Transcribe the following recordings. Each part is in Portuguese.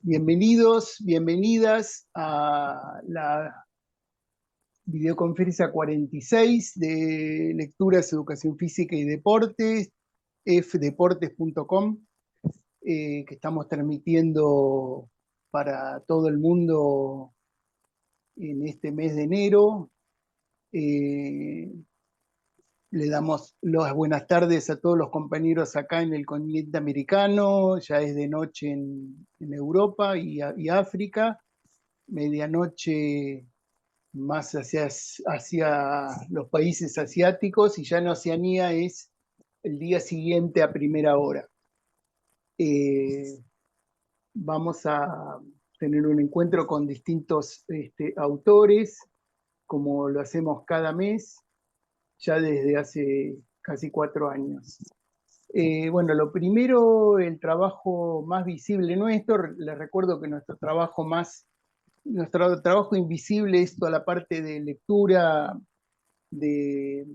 Bienvenidos, bienvenidas a la videoconferencia 46 de Lecturas, Educación Física y Deportes, fdeportes.com, que estamos transmitiendo para todo el mundo en este mes de enero. Le damos las buenas tardes a todos los compañeros acá en el continente americano. Ya es de noche en Europa y África, medianoche más hacia los países asiáticos, y ya en Oceanía es el día siguiente a primera hora. Vamos a tener un encuentro con distintos autores, como lo hacemos cada mes, ya desde hace casi 4 años. Bueno, lo primero, el trabajo más visible nuestro. Les recuerdo que nuestro trabajo invisible es toda la parte de lectura, de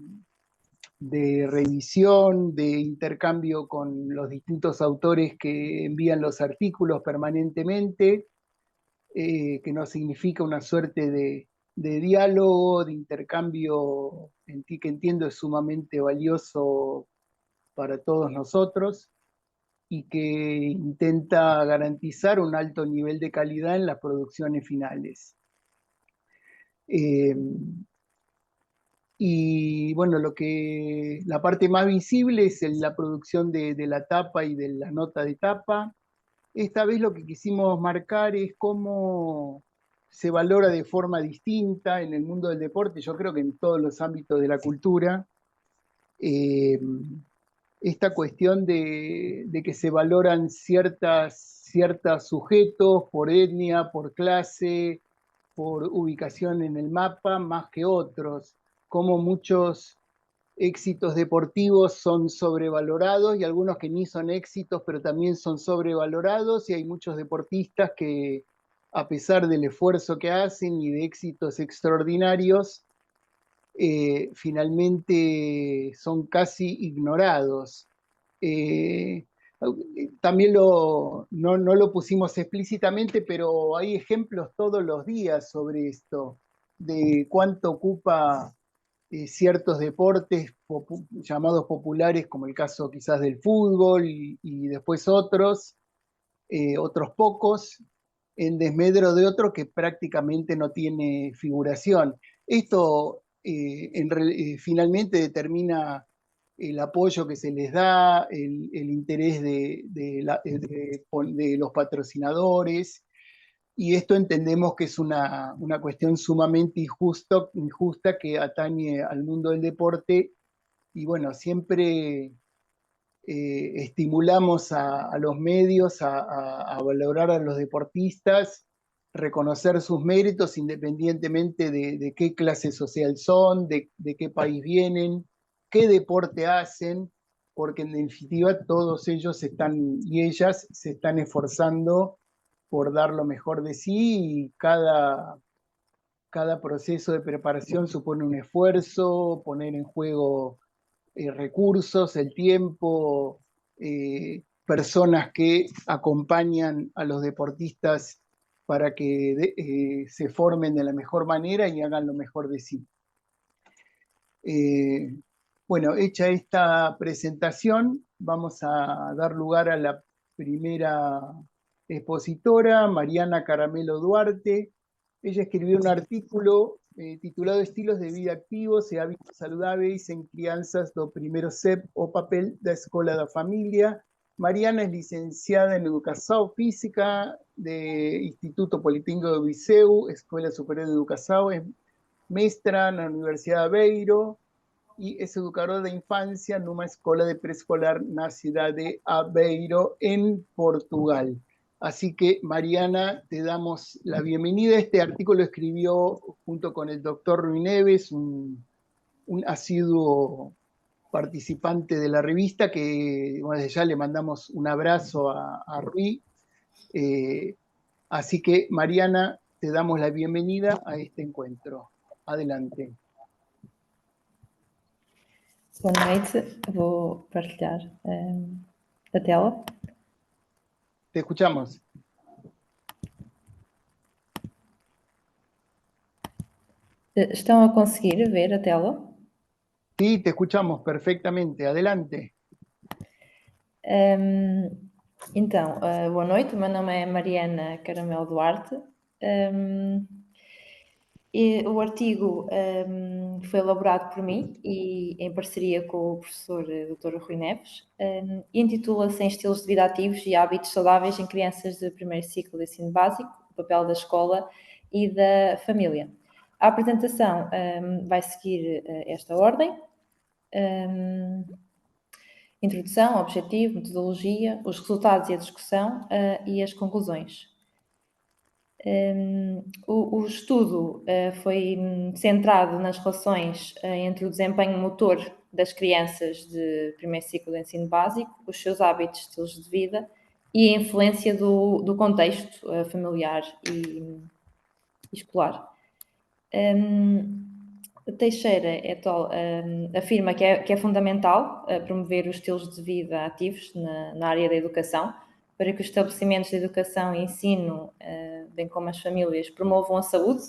revisión, de intercambio con los distintos autores que envían los artículos permanentemente, que no significa una suerte de diálogo, de intercambio, que entiendo es sumamente valioso para todos nosotros, y que intenta garantizar un alto nivel de calidad en las producciones finales. Y bueno, la parte más visible es la producción de la tapa y de la nota de tapa. Esta vez lo que quisimos marcar es cómo se valora de forma distinta en el mundo del deporte, yo creo que en todos los ámbitos de la cultura, esta cuestión de que se valoran ciertos sujetos por etnia, por clase, por ubicación en el mapa, más que otros, como muchos éxitos deportivos son sobrevalorados y algunos que ni son éxitos, pero también son sobrevalorados, y hay muchos deportistas que, a pesar del esfuerzo que hacen y de éxitos extraordinarios, finalmente son casi ignorados. Eh, También no lo pusimos explícitamente, pero hay ejemplos todos los días sobre esto, de cuánto ocupa ciertos deportes llamados populares, como el caso quizás del fútbol, y después otros pocos, en desmedro de otro que prácticamente no tiene figuración. Esto finalmente determina el apoyo que se les da, el interés de los patrocinadores, y esto entendemos que es una cuestión sumamente injusta que atañe al mundo del deporte. Y bueno, siempre estimulamos a los medios a valorar a los deportistas, reconocer sus méritos independientemente de qué clase social son, de qué país vienen, qué deporte hacen, porque en definitiva todos ellos y ellas se están esforzando por dar lo mejor de sí, y cada proceso de preparación supone un esfuerzo, poner en juego recursos, el tiempo, personas que acompañan a los deportistas para que se formen de la mejor manera y hagan lo mejor de sí. Bueno, hecha esta presentación, vamos a dar lugar a la primera expositora, Mariana Caramelo Duarte. Ella escribió un artículo titulado Estilos de vida activos e hábitos saludables en crianças do primeiro CEP o papel da escola da família. Mariana es licenciada en Educación Física de Instituto Politécnico de Viseu, Escuela Superior de Educación, es maestra en la Universidad de Aveiro, y es educadora de infancia en una escuela de preescolar en la ciudad de Aveiro, en Portugal. Así que, Mariana, te damos la bienvenida. Este artículo lo escribió junto con el doctor Rui Neves, un asiduo participante de la revista, que bueno, desde ya le mandamos un abrazo a Rui. Así que, Mariana, te damos la bienvenida a este encuentro. Adelante. Boa noite, vou partilhar a tela. Te escuchamos. Estão a conseguir ver a tela? Sí, te escuchamos perfectamente. Adelante. Então, boa noite, o meu nome é Mariana Caramelo Duarte. O artigo foi elaborado por mim e em parceria com o professor Dr. Rui Neves e intitula-se Em Estilos de Vida Ativos e Hábitos Saudáveis em Crianças de Primeiro Ciclo de Ensino Básico, o papel da escola e da família. A apresentação vai seguir esta ordem. Introdução, objetivo, metodologia, os resultados e a discussão e as conclusões. O estudo foi centrado nas relações entre o desempenho motor das crianças de primeiro ciclo de ensino básico, os seus hábitos, estilos de vida e a influência do contexto familiar e escolar. Teixeira et al. Afirma que é fundamental promover os estilos de vida ativos na área da educação, para que os estabelecimentos de educação e ensino, bem como as famílias, promovam a saúde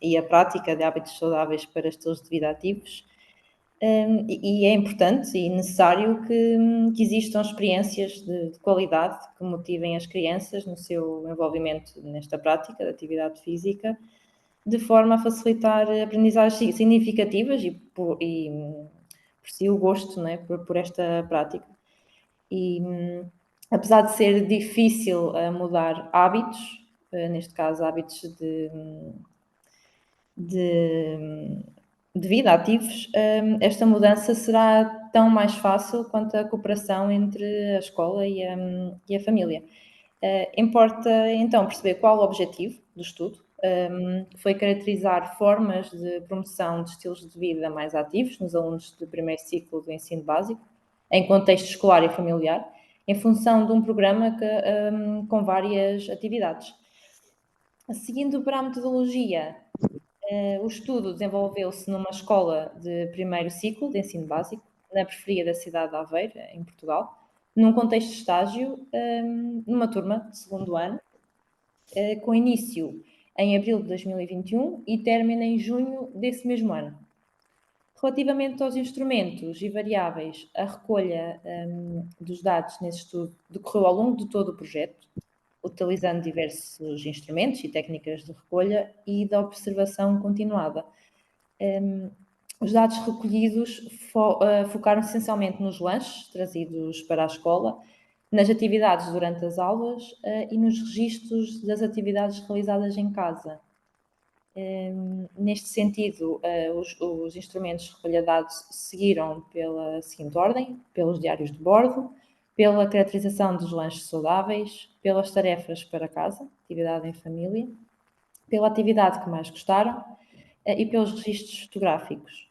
e a prática de hábitos saudáveis para estilos de vida ativos. E é importante e necessário que existam experiências de qualidade que motivem as crianças no seu envolvimento nesta prática de atividade física, de forma a facilitar aprendizagens significativas e por si o gosto, né, por esta prática. E apesar de ser difícil mudar hábitos, neste caso hábitos de vida ativos, esta mudança será tão mais fácil quanto a cooperação entre a escola e a família. Importa então perceber qual o objetivo do estudo. Foi caracterizar formas de promoção de estilos de vida mais ativos nos alunos do primeiro ciclo do ensino básico, em contexto escolar e familiar, em função de um programa com várias atividades. Seguindo para a metodologia, o estudo desenvolveu-se numa escola de primeiro ciclo de ensino básico, na periferia da cidade de Aveiro, em Portugal, num contexto de estágio, numa turma de segundo ano, com início em abril de 2021 e término em junho desse mesmo ano. Relativamente aos instrumentos e variáveis, a recolha dos dados nesse estudo decorreu ao longo de todo o projeto, utilizando diversos instrumentos e técnicas de recolha e de observação continuada. Os dados recolhidos focaram essencialmente nos lanches trazidos para a escola, nas atividades durante as aulas e nos registros das atividades realizadas em casa. Neste sentido, os instrumentos de recolha de dados seguiram pela seguinte ordem: pelos diários de bordo, pela caracterização dos lanches saudáveis, pelas tarefas para casa, atividade em família, pela atividade que mais gostaram e pelos registros fotográficos.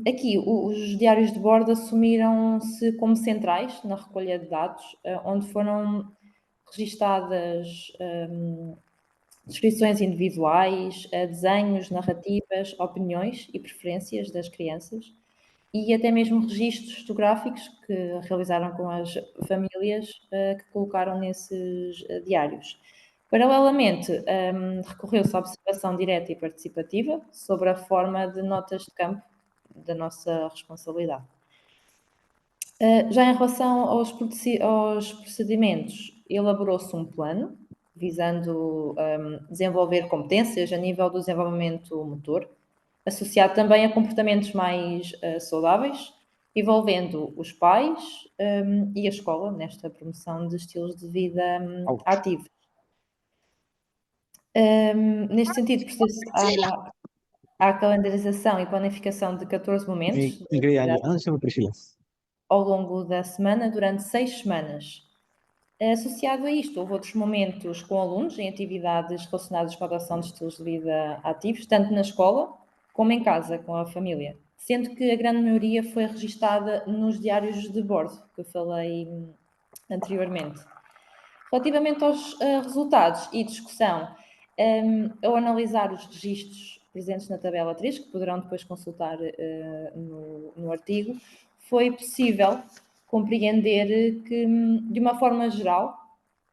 Aqui, os diários de bordo assumiram-se como centrais na recolha de dados, onde foram registadas descrições individuais, desenhos, narrativas, opiniões e preferências das crianças e até mesmo registros fotográficos que realizaram com as famílias que colocaram nesses diários. Paralelamente, recorreu-se à observação direta e participativa sobre a forma de notas de campo da nossa responsabilidade. Já em relação aos procedimentos, elaborou-se um plano visando desenvolver competências a nível do desenvolvimento motor, associado também a comportamentos mais saudáveis, envolvendo os pais e a escola nesta promoção de estilos de vida ativos. Neste sentido, há a calendarização e planificação de 14 momentos ao longo da semana, durante 6 semanas. Associado a isto, houve outros momentos com alunos em atividades relacionadas com a adoção de estilos de vida ativos, tanto na escola como em casa, com a família, sendo que a grande maioria foi registada nos diários de bordo, que eu falei anteriormente. Relativamente aos resultados e discussão, ao analisar os registros presentes na tabela 3, que poderão depois consultar no artigo, foi possível compreender que, de uma forma geral,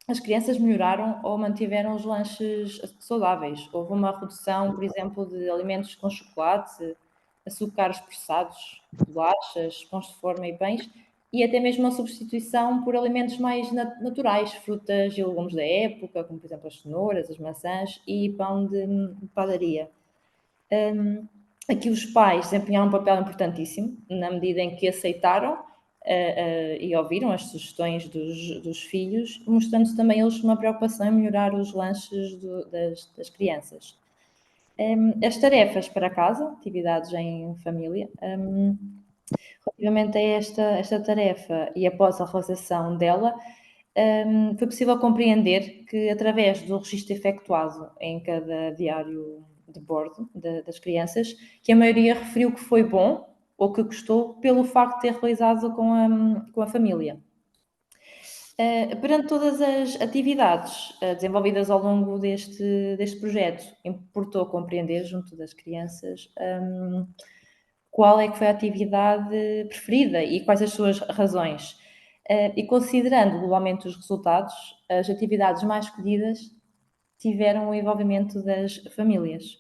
as crianças melhoraram ou mantiveram os lanches saudáveis. Houve uma redução, por exemplo, de alimentos com chocolate, açúcares processados, bolachas, pães de forma e pães, e até mesmo a substituição por alimentos mais naturais, frutas e legumes da época, como por exemplo as cenouras, as maçãs e pão de padaria. Aqui os pais desempenharam um papel importantíssimo, na medida em que aceitaram e ouviram as sugestões dos filhos, mostrando também eles uma preocupação em melhorar os lanches das crianças. As tarefas para casa, atividades em família, relativamente a esta tarefa e após a realização dela, foi possível compreender que, através do registro efetuado em cada diário de bordo das crianças, que a maioria referiu que foi bom ou que gostou pelo facto de ter realizado com a família. Perante todas as atividades desenvolvidas ao longo deste projeto, importou compreender, junto das crianças, qual é que foi a atividade preferida e quais as suas razões. E considerando globalmente os resultados, as atividades mais escolhidas tiveram o envolvimento das famílias.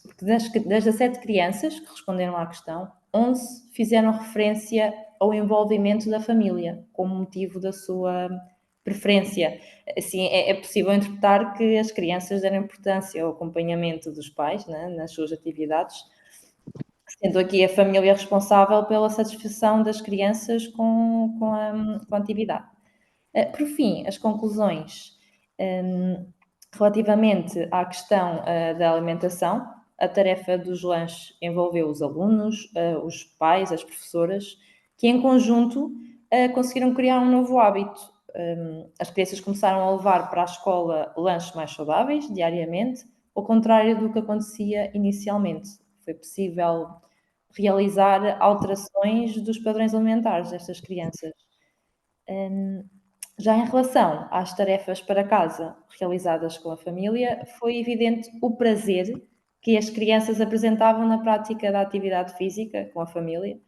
Porque das 17 crianças que responderam à questão, 11 fizeram referência ao envolvimento da família como motivo da sua preferência. Assim, é possível interpretar que as crianças deram importância ao acompanhamento dos pais, né, nas suas atividades, sendo aqui a família responsável pela satisfação das crianças com a atividade. Por fim, as conclusões. Relativamente à questão da alimentação, a tarefa dos lanches envolveu os alunos, os pais, as professoras, que em conjunto conseguiram criar um novo hábito. As crianças começaram a levar para a escola lanches mais saudáveis, diariamente, ao contrário do que acontecia inicialmente. Foi possível realizar alterações dos padrões alimentares destas crianças. Já em relação às tarefas para casa realizadas com a família, foi evidente o prazer que as crianças apresentavam na prática da atividade física com a família,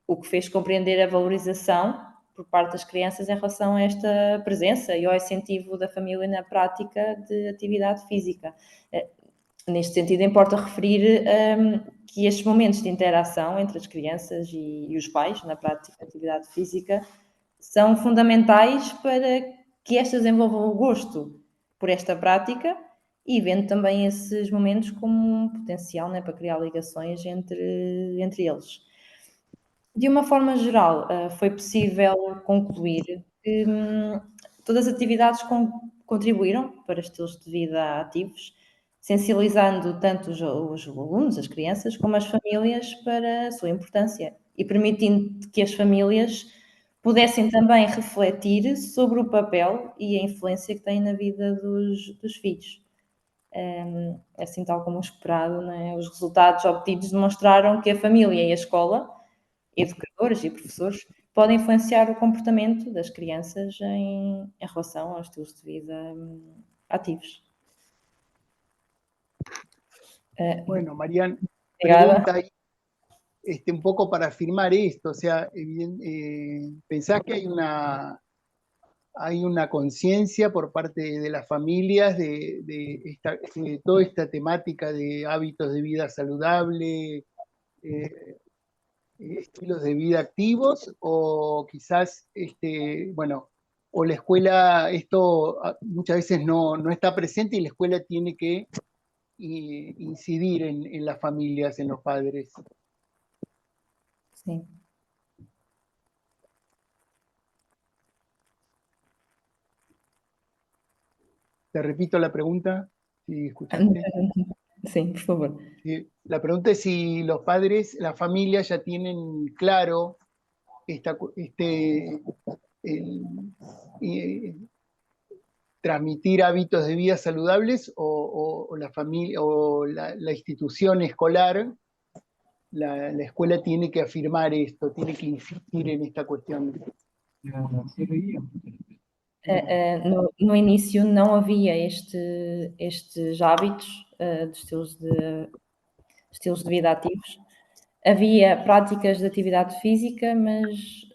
o que fez compreender a valorização por parte das crianças em relação a esta presença e ao incentivo da família na prática de atividade física. Neste sentido, importa referir que estes momentos de interação entre as crianças e os pais na prática de atividade física são fundamentais para que estas desenvolvam o gosto por esta prática e vendo também esses momentos como um potencial, né, para criar ligações entre eles. De uma forma geral, foi possível concluir que todas as atividades contribuíram para estilos de vida ativos, sensibilizando tanto os alunos, as crianças, como as famílias para a sua importância e permitindo que as famílias pudessem também refletir sobre o papel e a influência que têm na vida dos filhos. Assim, tal como esperado, né? Os resultados obtidos demonstraram que a família e a escola, educadores e professores, podem influenciar o comportamento das crianças em relação aos estilos de vida ativos. Bueno, Marian, Obrigada. pregunta ahí, un poco para afirmar esto, o sea, ¿pensás que hay una conciencia por parte de las familias de toda esta temática de hábitos de vida saludable, estilos de vida activos, o quizás, bueno, o la escuela, esto muchas veces no está presente y la escuela tiene que incidir en las familias, en los padres? Sim. Te repito la pregunta, si escuchaste. Sim, por favor. La pregunta es si los padres, las familias ya tienen claro transmitir hábitos de vida saludables o la familia o la institución escolar, la escuela tiene que afirmar esto, tiene que insistir en esta cuestión. No início não havia estes hábitos de estilos de vida ativos. Havia práticas de atividade física, mas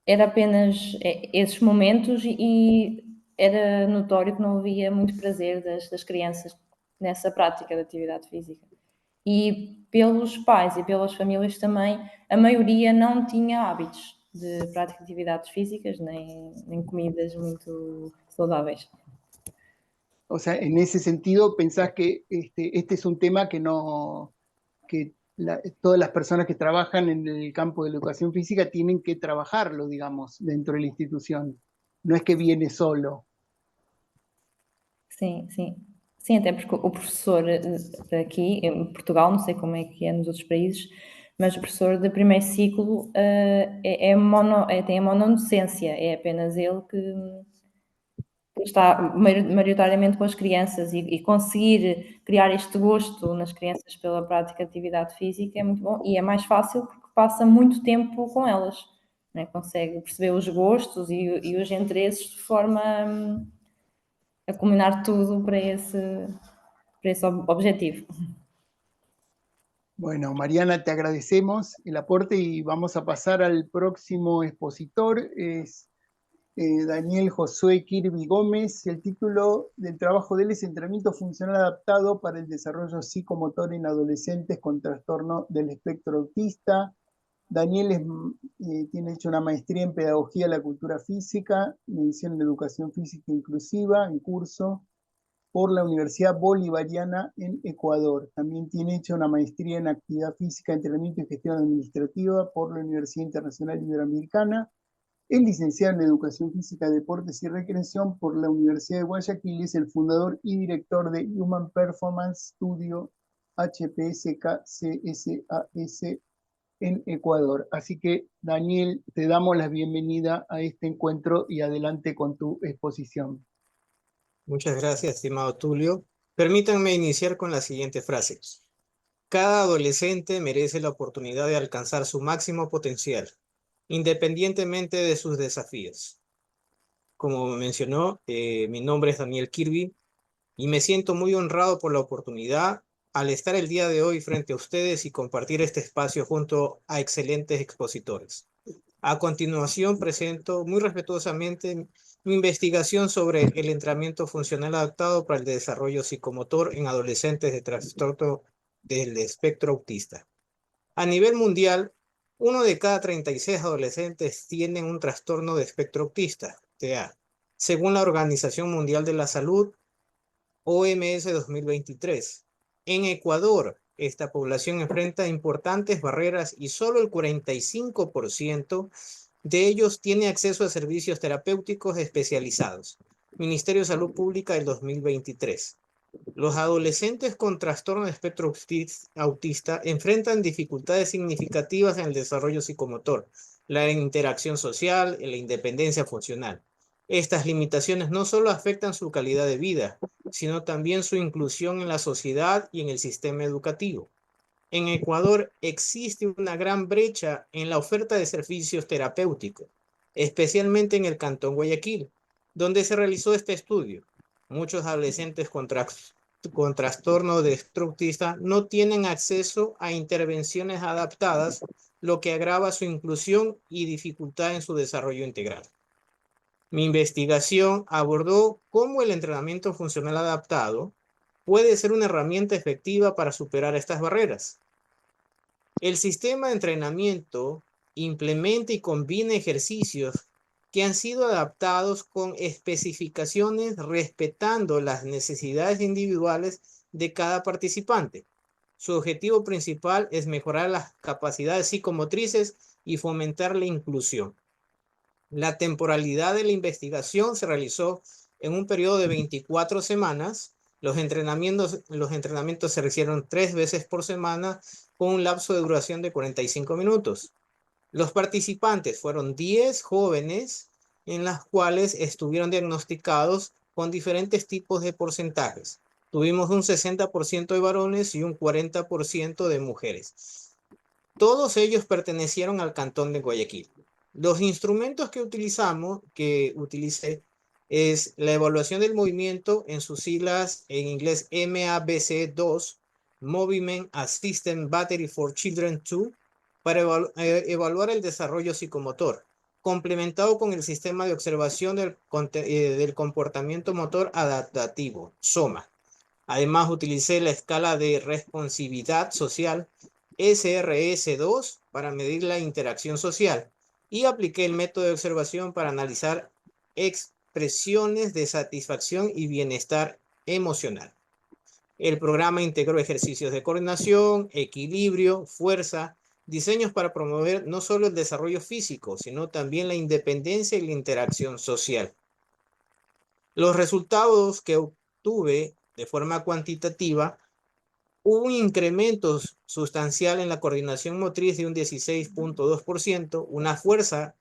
era apenas esses momentos e era notório que não havia muito prazer das crianças nessa prática da atividade física. E pelos pais e pelas famílias também, a maioria não tinha hábitos de prática de atividades físicas, nem comidas muito saudáveis. O sea, en ese sentido, pensás que este es un tema que no, que todas las personas que trabajan en el campo de la educación física tienen que trabajarlo, digamos, dentro de la institución. No es que viene solo. Sim, sim. Sim, até porque o professor aqui em Portugal, não sei como é que é nos outros países, mas o professor de primeiro ciclo tem a monodocência, é apenas ele que está maioritariamente com as crianças e conseguir criar este gosto nas crianças pela prática de atividade física é muito bom e é mais fácil porque passa muito tempo com elas, né? Consegue perceber os gostos e os interesses de forma a combinar tudo para esse objetivo. Bueno, Mariana, te agradecemos el aporte y vamos a pasar al próximo expositor. Es Daniel Josué Kirby Gómez. El título del trabajo de él es Entrenamiento Funcional Adaptado para el Desarrollo Psicomotor en Adolescentes con Trastorno del Espectro Autista. Daniel tiene hecho una maestría en Pedagogía de la Cultura Física, mención en Educación Física Inclusiva, en curso por la Universidad Bolivariana en Ecuador. También tiene hecho una maestría en Actividad Física, Entrenamiento y Gestión Administrativa por la Universidad Internacional Iberoamericana. Es licenciado en Educación Física, Deportes y Recreación por la Universidad de Guayaquil. Es el fundador y director de Human Performance Studio HPSK-CSAS en Ecuador. Así que, Daniel, te damos la bienvenida a este encuentro y adelante con tu exposición. Muchas gracias, estimado Tulio. Permítanme iniciar con la siguiente frase. Cada adolescente merece la oportunidad de alcanzar su máximo potencial, independientemente de sus desafíos. Como mencionó, mi nombre es Daniel Kirby y me siento muy honrado por la oportunidad al estar el día de hoy frente a ustedes y compartir este espacio junto a excelentes expositores. A continuación, presento muy respetuosamente mi investigación sobre el entrenamiento funcional adaptado para el desarrollo psicomotor en adolescentes de trastorno del espectro autista. A nivel mundial, 1 de cada 36 adolescentes tienen un trastorno de espectro autista, TEA, según la Organización Mundial de la Salud, OMS 2023. En Ecuador, esta población enfrenta importantes barreras y solo el 45% de ellos tiene acceso a servicios terapéuticos especializados. Ministerio de Salud Pública del 2023. Los adolescentes con trastorno de espectro autista enfrentan dificultades significativas en el desarrollo psicomotor, la interacción social y la independencia funcional. Estas limitaciones no solo afectan su calidad de vida, sino también su inclusión en la sociedad y en el sistema educativo. En Ecuador existe una gran brecha en la oferta de servicios terapéuticos, especialmente en el Cantón Guayaquil, donde se realizó este estudio. Muchos adolescentes con trastorno de espectro autista no tienen acceso a intervenciones adaptadas, lo que agrava su inclusión y dificultad en su desarrollo integral. Mi investigación abordó cómo el entrenamiento funcional adaptado puede ser una herramienta efectiva para superar estas barreras. El sistema de entrenamiento implementa y combina ejercicios que han sido adaptados con especificaciones respetando las necesidades individuales de cada participante. Su objetivo principal es mejorar las capacidades psicomotrices y fomentar la inclusión. La temporalidad de la investigación se realizó en un periodo de 24 semanas. Los entrenamientos se hicieron 3 veces por semana con un lapso de duración de 45 minutos. Los participantes fueron 10 jóvenes en las cuales estuvieron diagnosticados con diferentes tipos de porcentajes. Tuvimos un 60% de varones y un 40% de mujeres. Todos ellos pertenecieron al Cantón de Guayaquil. Los instrumentos que utilicé es la evaluación del movimiento en sus siglas en inglés MABC2, Movement Assisted Battery for Children 2, para evaluar el desarrollo psicomotor, complementado con el sistema de observación del comportamiento motor adaptativo, SOMA. Además, utilicé la escala de responsividad social, SRS-2, para medir la interacción social y apliqué el método de observación para analizar expresiones de satisfacción y bienestar emocional. El programa integró ejercicios de coordinación, equilibrio, fuerza, diseños para promover no solo el desarrollo físico, sino también la independencia y la interacción social. Los resultados que obtuve de forma cuantitativa, hubo un incremento sustancial en la coordinación motriz de un 16.2%, una fuerza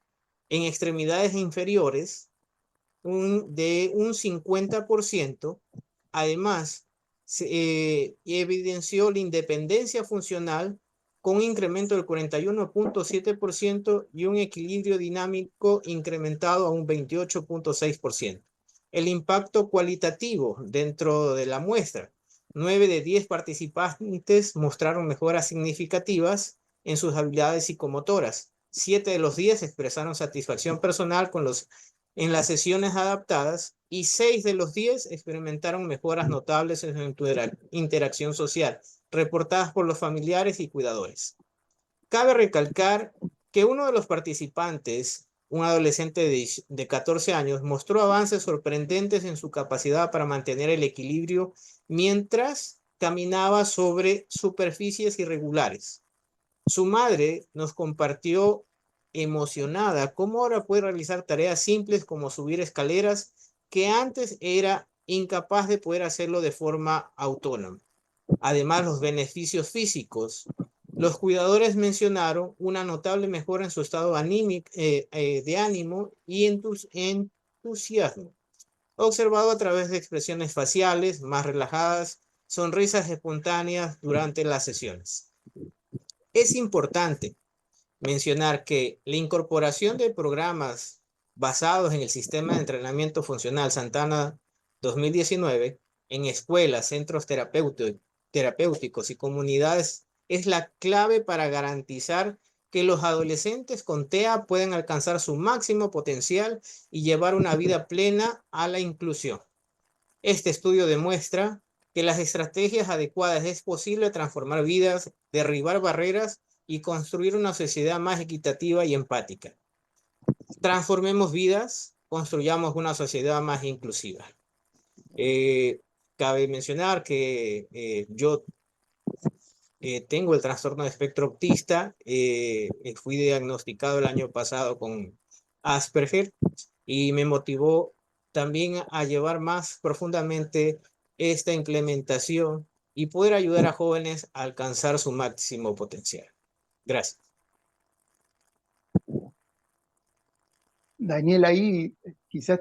en extremidades inferiores de un 50%. Además, evidenció la independencia funcional con un incremento del 41.7% y un equilibrio dinámico incrementado a un 28.6%. El impacto cualitativo dentro de la muestra. 9 de 10 participantes mostraron mejoras significativas en sus habilidades psicomotoras. 7 de los 10 expresaron satisfacción personal en las sesiones adaptadas y 6 de los 10 experimentaron mejoras notables en su interacción social, reportadas por los familiares y cuidadores. Cabe recalcar que uno de los participantes, un adolescente de 14 años, mostró avances sorprendentes en su capacidad para mantener el equilibrio mientras caminaba sobre superficies irregulares. Su madre nos compartió emocionada cómo ahora puede realizar tareas simples como subir escaleras que antes era incapaz de poder hacerlo de forma autónoma. Además, los beneficios físicos. Los cuidadores mencionaron una notable mejora en su estado de ánimo y entusiasmo, observado a través de expresiones faciales más relajadas, sonrisas espontáneas durante las sesiones. Es importante mencionar que la incorporación de programas basados en el sistema de entrenamiento funcional Santana 2019 en escuelas, centros terapéuticos y comunidades es la clave para garantizar que los adolescentes con TEA pueden alcanzar su máximo potencial y llevar una vida plena a la inclusión. Este estudio demuestra que las estrategias adecuadas es posible transformar vidas, derribar barreras y construir una sociedad más equitativa y empática. Transformemos vidas, construyamos una sociedad más inclusiva. Cabe mencionar que yo tengo el trastorno de espectro autista, fui diagnosticado el año pasado con Asperger y me motivó también a llevar más profundamente esta implementación y poder ayudar a jóvenes a alcanzar su máximo potencial. Gracias. Daniel, ahí quizás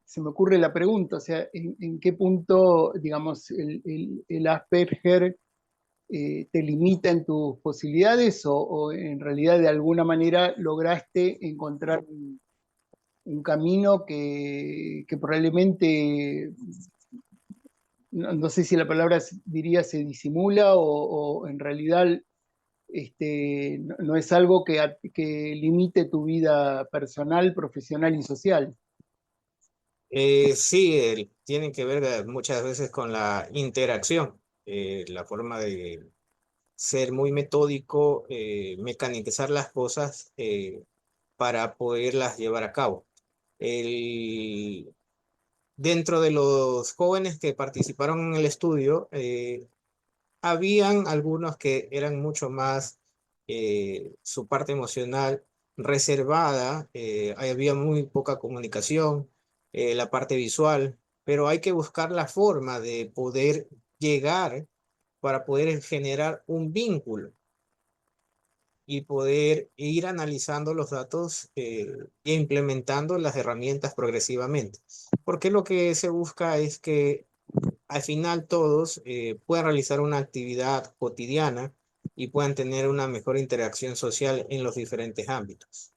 se me ocurre la pregunta, o sea, ¿en qué punto, digamos, el Asperger te limita en tus posibilidades o en realidad de alguna manera lograste encontrar un camino que probablemente, no sé si la palabra diría se disimula o en realidad no es algo que limite tu vida personal, profesional y social? Sí, tienen que ver muchas veces con la interacción, la forma de ser muy metódico, mecanizar las cosas para poderlas llevar a cabo. Dentro de los jóvenes que participaron en el estudio, habían algunos que eran mucho más su parte emocional reservada, había muy poca comunicación, la parte visual, pero hay que buscar la forma de poder llegar para poder generar un vínculo y poder ir analizando los datos e implementando las herramientas progresivamente. Porque lo que se busca es que al final todos puedan realizar una actividad cotidiana y puedan tener una mejor interacción social en los diferentes ámbitos.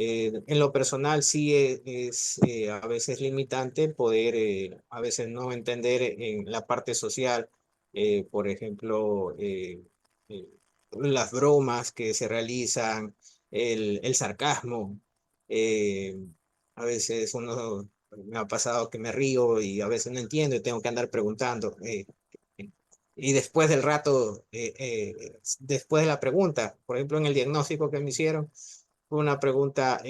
En lo personal sí es a veces limitante poder a veces no entender en la parte social, por ejemplo, las bromas que se realizan, el sarcasmo. A veces uno me ha pasado que me río y a veces no entiendo y tengo que andar preguntando. Y después del rato, después de la pregunta, por ejemplo, en el diagnóstico que me hicieron, fue una pregunta,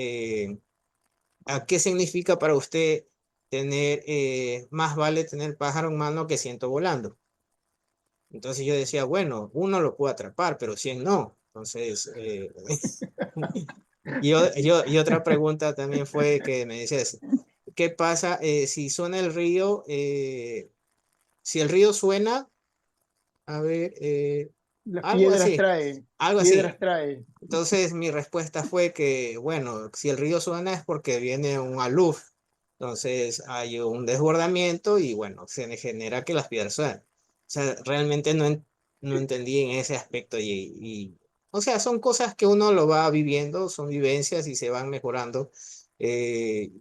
¿a qué significa para usted tener, más vale tener pájaro en mano que ciento volando? Entonces yo decía, bueno, uno lo puede atrapar, pero 100 no. Entonces, y otra pregunta también fue que me decías, ¿qué pasa si suena el río? Si el río suena, a ver, Las algo piedras así, trae, algo piedras así. trae. Entonces mi respuesta fue que, bueno, si el río suena es porque viene un alud. Entonces hay un desbordamiento y bueno, se genera que las piedras suenan. O sea, realmente no entendí en ese aspecto o sea, son cosas que uno lo va viviendo, son vivencias y se van mejorando.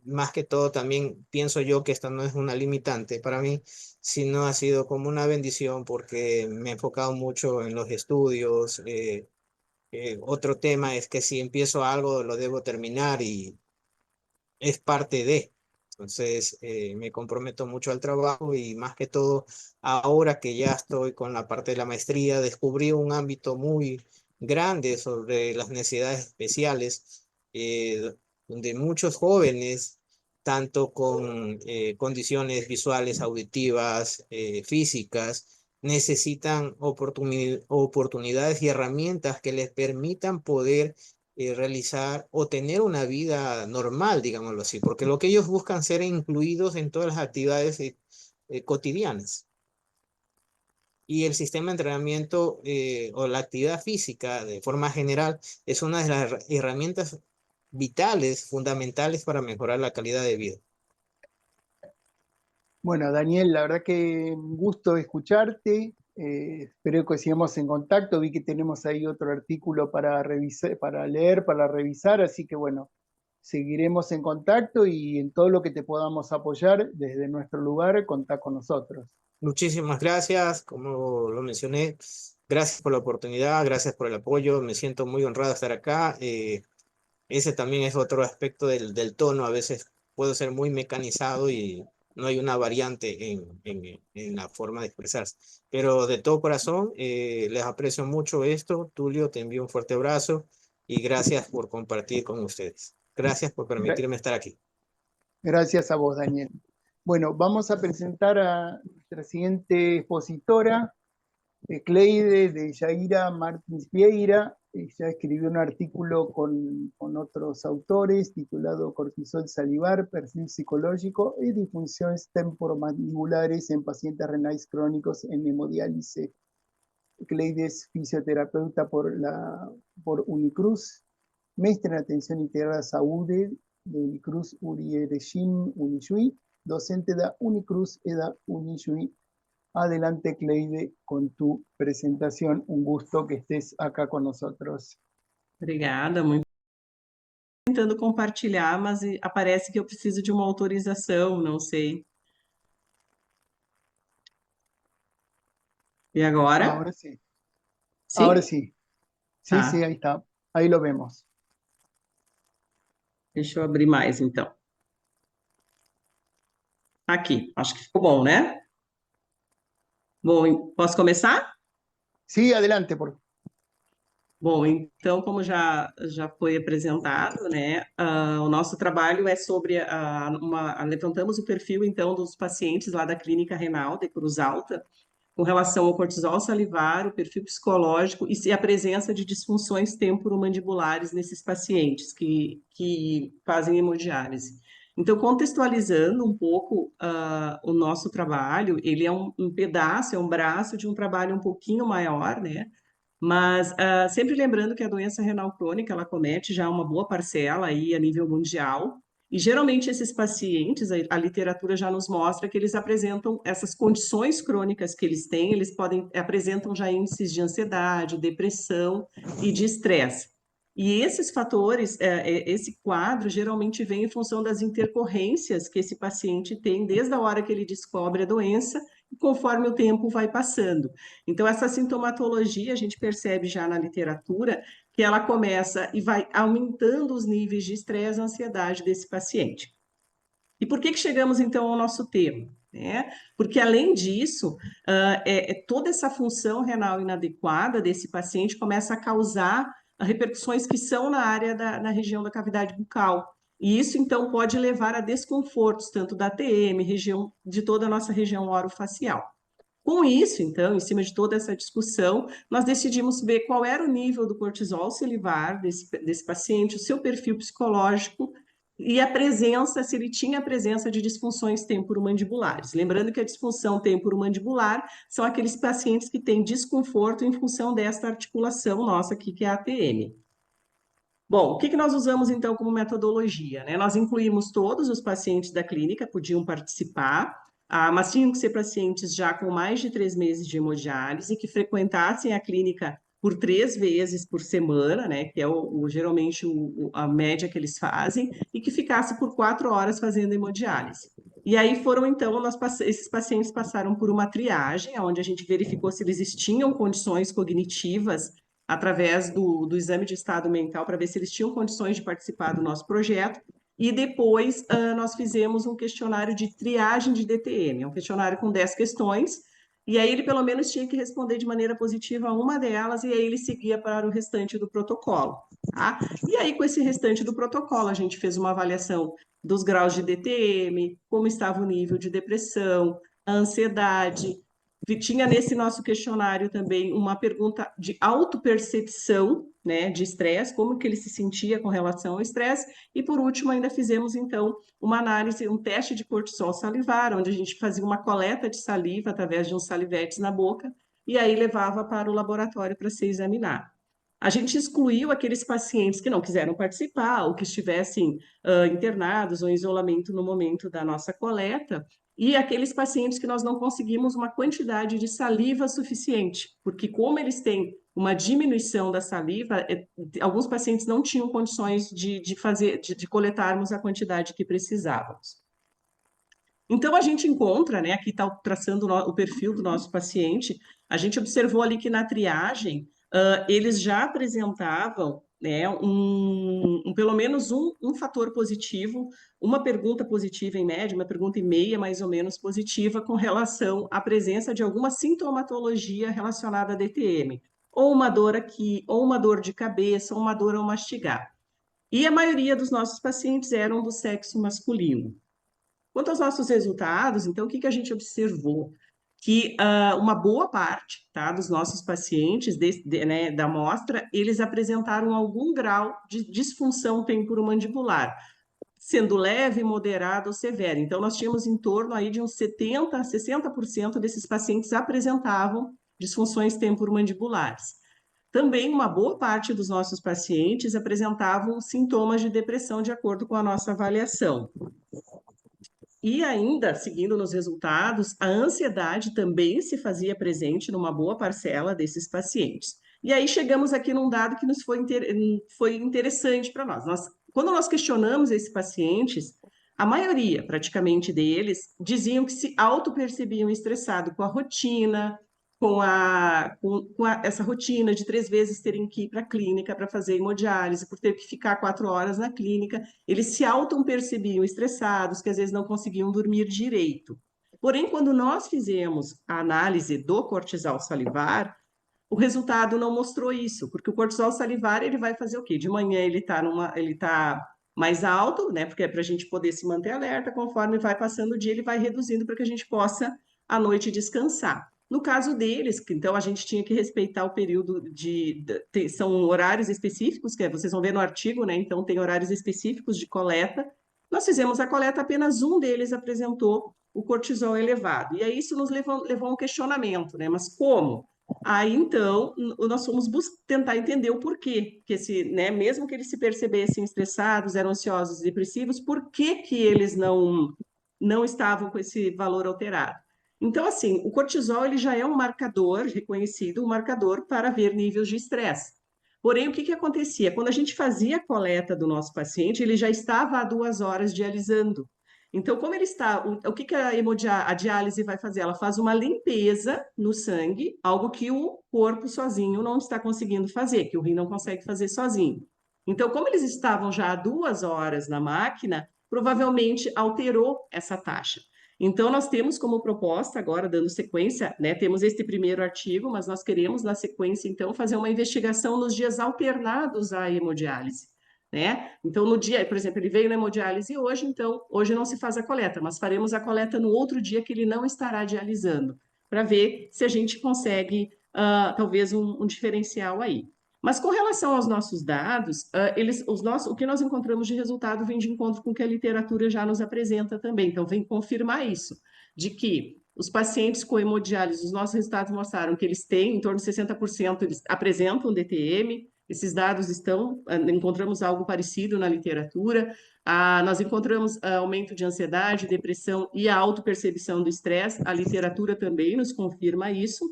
Más que todo también pienso yo que esta no es una limitante para mí, sino ha sido como una bendición porque me he enfocado mucho en los estudios. Otro tema es que si empiezo algo lo debo terminar y es parte de. Entonces, me comprometo mucho al trabajo y más que todo, ahora que ya estoy con la parte de la maestría, descubrí un ámbito muy grande sobre las necesidades especiales, donde muchos jóvenes, tanto con condiciones visuales, auditivas, físicas, necesitan oportunidades y herramientas que les permitan poder realizar o tener una vida normal, digámoslo así, porque lo que ellos buscan ser incluidos en todas las actividades cotidianas. Y el sistema de entrenamiento o la actividad física de forma general es una de las herramientas vitales, fundamentales para mejorar la calidad de vida. Bueno, Daniel, la verdad que un gusto escucharte. Espero que sigamos en contacto. Vi que tenemos ahí otro artículo para revisar, para leer, para revisar, así que bueno, seguiremos en contacto y en todo lo que te podamos apoyar desde nuestro lugar, contá con nosotros. Muchísimas gracias, como lo mencioné, gracias por la oportunidad, gracias por el apoyo, me siento muy honrado de estar acá. Ese también es otro aspecto del tono. A veces puedo ser muy mecanizado y no hay una variante en la forma de expresarse. Pero de todo corazón, les aprecio mucho esto. Tulio, te envío un fuerte abrazo y gracias por compartir con ustedes. Gracias por Gra- permitirme estar aquí. Gracias a vos, Daniel. Bueno, vamos a presentar a nuestra siguiente expositora, Cleide de Yaira Martins Vieira. Ella escribió un artículo con otros autores titulado Cortisol salivar, perfil psicológico y disfunciones temporomandibulares en pacientes renales crónicos en hemodiálisis. Cleide es fisioterapeuta por Unicruz, maestra en atención integrada Saúde de Unicruz Urierejim Unijuí, docente de Unicruz Eda Unijuí. Adelante, Cleide, con tu presentación. Un gusto que estés acá con nosotros. Obrigada, muito tentando compartilhar, mas aparece que eu preciso de uma autorização, não sei. E agora? Ahora sí, ahora Sim? sí. Sí, sí, Tá. ahí está. Ahí lo vemos. Deixa eu abrir mais, então. Aqui, acho que ficou bom, né? Bom, posso começar? Sí, adelante, por Bom, então, como já foi apresentado, né, o nosso trabalho é sobre levantamos o perfil, então, dos pacientes lá da Clínica Renal de Cruz Alta, com relação ao cortisol salivar, o perfil psicológico e se a presença de disfunções temporomandibulares nesses pacientes que fazem hemodiálise. Então, contextualizando um pouco o nosso trabalho, ele é um pedaço, é um braço de um trabalho um pouquinho maior, né? Mas sempre lembrando que a doença renal crônica, ela comete já uma boa parcela aí a nível mundial, e geralmente esses pacientes, a literatura já nos mostra que eles apresentam essas condições crônicas que eles têm, eles apresentam já índices de ansiedade, depressão e de estresse. E esses fatores, esse quadro geralmente vem em função das intercorrências que esse paciente tem desde a hora que ele descobre a doença e conforme o tempo vai passando. Então, essa sintomatologia, a gente percebe já na literatura que ela começa e vai aumentando os níveis de estresse e ansiedade desse paciente. E por que chegamos, então, ao nosso tema? Porque, além disso, toda essa função renal inadequada desse paciente começa a causar repercussões que são na área na região da cavidade bucal. E isso, então, pode levar a desconfortos, tanto da TM, de toda a nossa região orofacial. Com isso, então, em cima de toda essa discussão, nós decidimos ver qual era o nível do cortisol salivar desse paciente, o seu perfil psicológico e a presença, se ele tinha a presença de disfunções temporomandibulares. Lembrando que a disfunção temporomandibular são aqueles pacientes que têm desconforto em função desta articulação nossa aqui, que é a ATM. Bom, o que nós usamos, então, como metodologia? Nós incluímos todos os pacientes da clínica, podiam participar, mas tinham que ser pacientes já com mais de 3 meses de hemodiálise, que frequentassem a clínica por 3 vezes por semana, que é geralmente a média que eles fazem, e que ficasse por 4 horas fazendo hemodiálise. E aí foram, então, esses pacientes passaram por uma triagem, onde a gente verificou se eles tinham condições cognitivas através do exame de estado mental, para ver se eles tinham condições de participar do nosso projeto. E depois nós fizemos um questionário de triagem de DTM, um questionário com 10 questões, e aí ele pelo menos tinha que responder de maneira positiva a uma delas, e aí ele seguia para o restante do protocolo. Tá? E aí, com esse restante do protocolo, a gente fez uma avaliação dos graus de DTM, como estava o nível de depressão, a ansiedade. Tinha nesse nosso questionário também uma pergunta de autopercepção, de estresse, como que ele se sentia com relação ao estresse, e por último ainda fizemos então uma análise, um teste de cortisol salivar, onde a gente fazia uma coleta de saliva através de uns salivetes na boca, e aí levava para o laboratório para ser examinado. A gente excluiu aqueles pacientes que não quiseram participar, ou que estivessem internados ou em isolamento no momento da nossa coleta, e aqueles pacientes que nós não conseguimos uma quantidade de saliva suficiente, porque como eles têm uma diminuição da saliva, alguns pacientes não tinham condições de coletarmos a quantidade que precisávamos. Então, a gente encontra, aqui está traçando o perfil do nosso paciente, a gente observou ali que na triagem, eles já apresentavam pelo menos um fator positivo, uma pergunta positiva em média, uma pergunta e meia mais ou menos positiva com relação à presença de alguma sintomatologia relacionada a DTM, ou uma dor aqui, ou uma dor de cabeça, ou uma dor ao mastigar. E a maioria dos nossos pacientes eram do sexo masculino. Quanto aos nossos resultados, então, o que a gente observou? Que uma boa parte dos nossos pacientes da amostra, eles apresentaram algum grau de disfunção temporomandibular, sendo leve, moderada ou severa. Então, nós tínhamos em torno aí de uns 70% a 60% desses pacientes apresentavam disfunções temporomandibulares. Também uma boa parte dos nossos pacientes apresentavam sintomas de depressão, de acordo com a nossa avaliação. E ainda, seguindo nos resultados, a ansiedade também se fazia presente numa boa parcela desses pacientes. E aí chegamos aqui num dado que nos foi interessante para nós. Quando nós questionamos esses pacientes, a maioria, praticamente deles, diziam que se auto-percebiam estressados com a rotina, com essa rotina de 3 vezes terem que ir para a clínica para fazer hemodiálise, por ter que ficar 4 horas na clínica, eles se auto-percebiam estressados, que às vezes não conseguiam dormir direito. Porém, quando nós fizemos a análise do cortisol salivar, o resultado não mostrou isso, porque o cortisol salivar ele vai fazer o quê? De manhã ele está mais alto, porque é para a gente poder se manter alerta, conforme vai passando o dia, ele vai reduzindo para que a gente possa, à noite, descansar. No caso deles, então a gente tinha que respeitar o período são horários específicos, que vocês vão ver no artigo, então tem horários específicos de coleta. Nós fizemos a coleta, apenas um deles apresentou o cortisol elevado. E aí isso nos levou a um questionamento, mas como? Aí, então, nós fomos tentar entender o porquê, que mesmo que eles se percebessem estressados, eram ansiosos e depressivos, por que eles não estavam com esse valor alterado? Então, assim, o cortisol ele já é um marcador reconhecido, um marcador para ver níveis de estresse. Porém, o que acontecia? Quando a gente fazia a coleta do nosso paciente, ele já estava há 2 horas dialisando. Então, como ele está, o que que a diálise vai fazer? Ela faz uma limpeza no sangue, algo que o corpo sozinho não está conseguindo fazer, que o rim não consegue fazer sozinho. Então, como eles estavam já há 2 horas na máquina, provavelmente alterou essa taxa. Então, nós temos como proposta, agora dando sequência, né, temos este primeiro artigo, mas nós queremos, na sequência, então, fazer uma investigação nos dias alternados à hemodiálise, né? Então, no dia, por exemplo, ele veio na hemodiálise hoje, então, hoje não se faz a coleta, mas faremos a coleta no outro dia que ele não estará dialisando, para ver se a gente consegue, talvez, um diferencial aí. Mas com relação aos nossos dados, o que nós encontramos de resultado vem de encontro com o que a literatura já nos apresenta também. Então, vem confirmar isso, de que os pacientes com hemodiálise, os nossos resultados mostraram que eles têm, em torno de 60%, eles apresentam DTM, esses dados estão, encontramos algo parecido na literatura, nós encontramos aumento de ansiedade, depressão e a autopercepção do estresse, a literatura também nos confirma isso.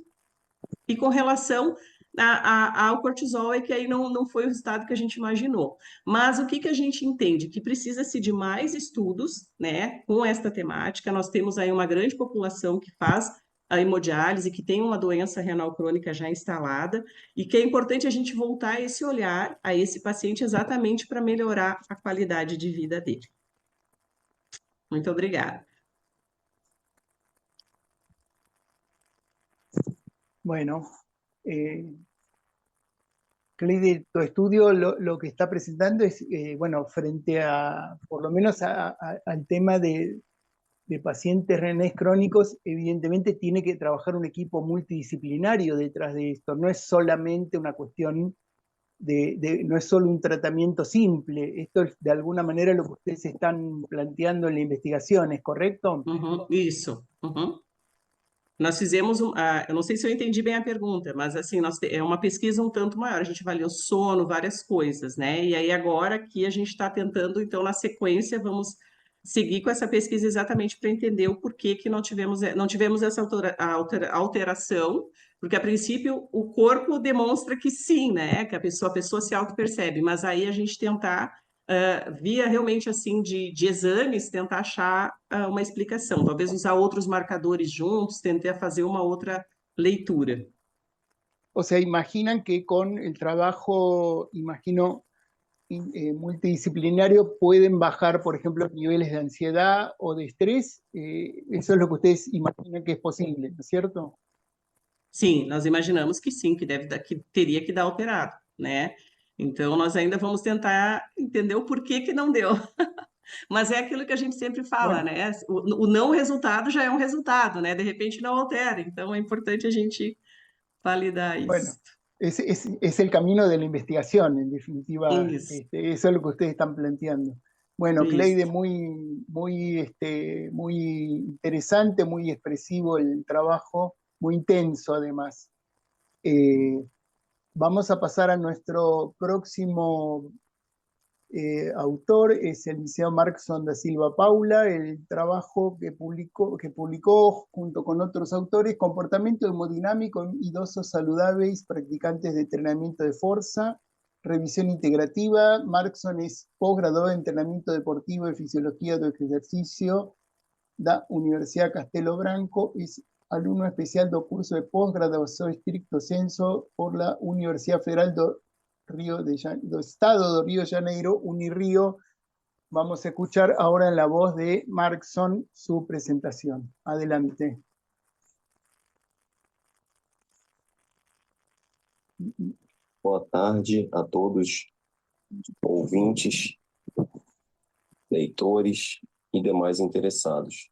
E com relação ao cortisol, é que aí não foi o resultado que a gente imaginou. Mas o que a gente entende? Que precisa-se de mais estudos, né, com esta temática. Nós temos aí uma grande população que faz a hemodiálise, que tem uma doença renal crônica já instalada, e que é importante a gente voltar esse olhar a esse paciente exatamente para melhorar a qualidade de vida dele. Muito obrigada. Bueno, Cleide, tu estudio lo que está presentando es, bueno, frente a, por lo menos al tema de pacientes renales crónicos, evidentemente tiene que trabajar un equipo multidisciplinario detrás de esto. No es solamente una cuestión no es solo un tratamiento simple. Esto es de alguna manera lo que ustedes están planteando en la investigación, ¿es correcto? Isso. Nós fizemos, eu não sei se eu entendi bem a pergunta, mas assim, é uma pesquisa um tanto maior, a gente avaliou sono, várias coisas, né? E aí agora aqui a gente está tentando, então, na sequência, vamos seguir com essa pesquisa exatamente para entender o porquê que não tivemos essa alteração, porque a princípio o corpo demonstra que sim, né? Que a pessoa se auto-percebe, mas aí a gente tentar via realmente assim de exames, tentar achar uma explicação, talvez usar outros marcadores juntos, tentar fazer uma outra leitura. O sea, imaginan que con el trabajo, imagino, multidisciplinario pueden bajar, por ejemplo, niveles de ansiedad o de estrés. Eso es lo que ustedes imaginan que es posible, ¿no es cierto? Sim, nós imaginamos que sim, que teria que dar alterado, né? Então, nós ainda vamos tentar entender o porquê que não deu. Mas é aquilo que a gente sempre fala, Bueno, né? O não resultado já é um resultado, né? De repente não altera. Então, é importante a gente validar bueno, isso. es el camino de la investigación, en definitiva, Isso, eso es lo que ustedes están planteando. Bueno, Cleide, isso. muy interesante, muy expresivo el trabajo, muy intenso además. Vamos a pasar a nuestro próximo autor, es el Liceo Markson da Silva Paula, el trabajo que publicó junto con otros autores, Comportamiento hemodinámico en idosos saludables, practicantes de entrenamiento de fuerza, revisión integrativa. Markson es posgraduado en entrenamiento deportivo y fisiología del ejercicio da Universidad Castelo Branco, es alumno especial del curso de posgraduación estricto senso por la Universidad Federal do Estado de Río de Janeiro, Unirío. Vamos a escuchar ahora en la voz de Markson su presentación. Adelante. Boa tarde a todos, ouvintes, leitores e demais interessados.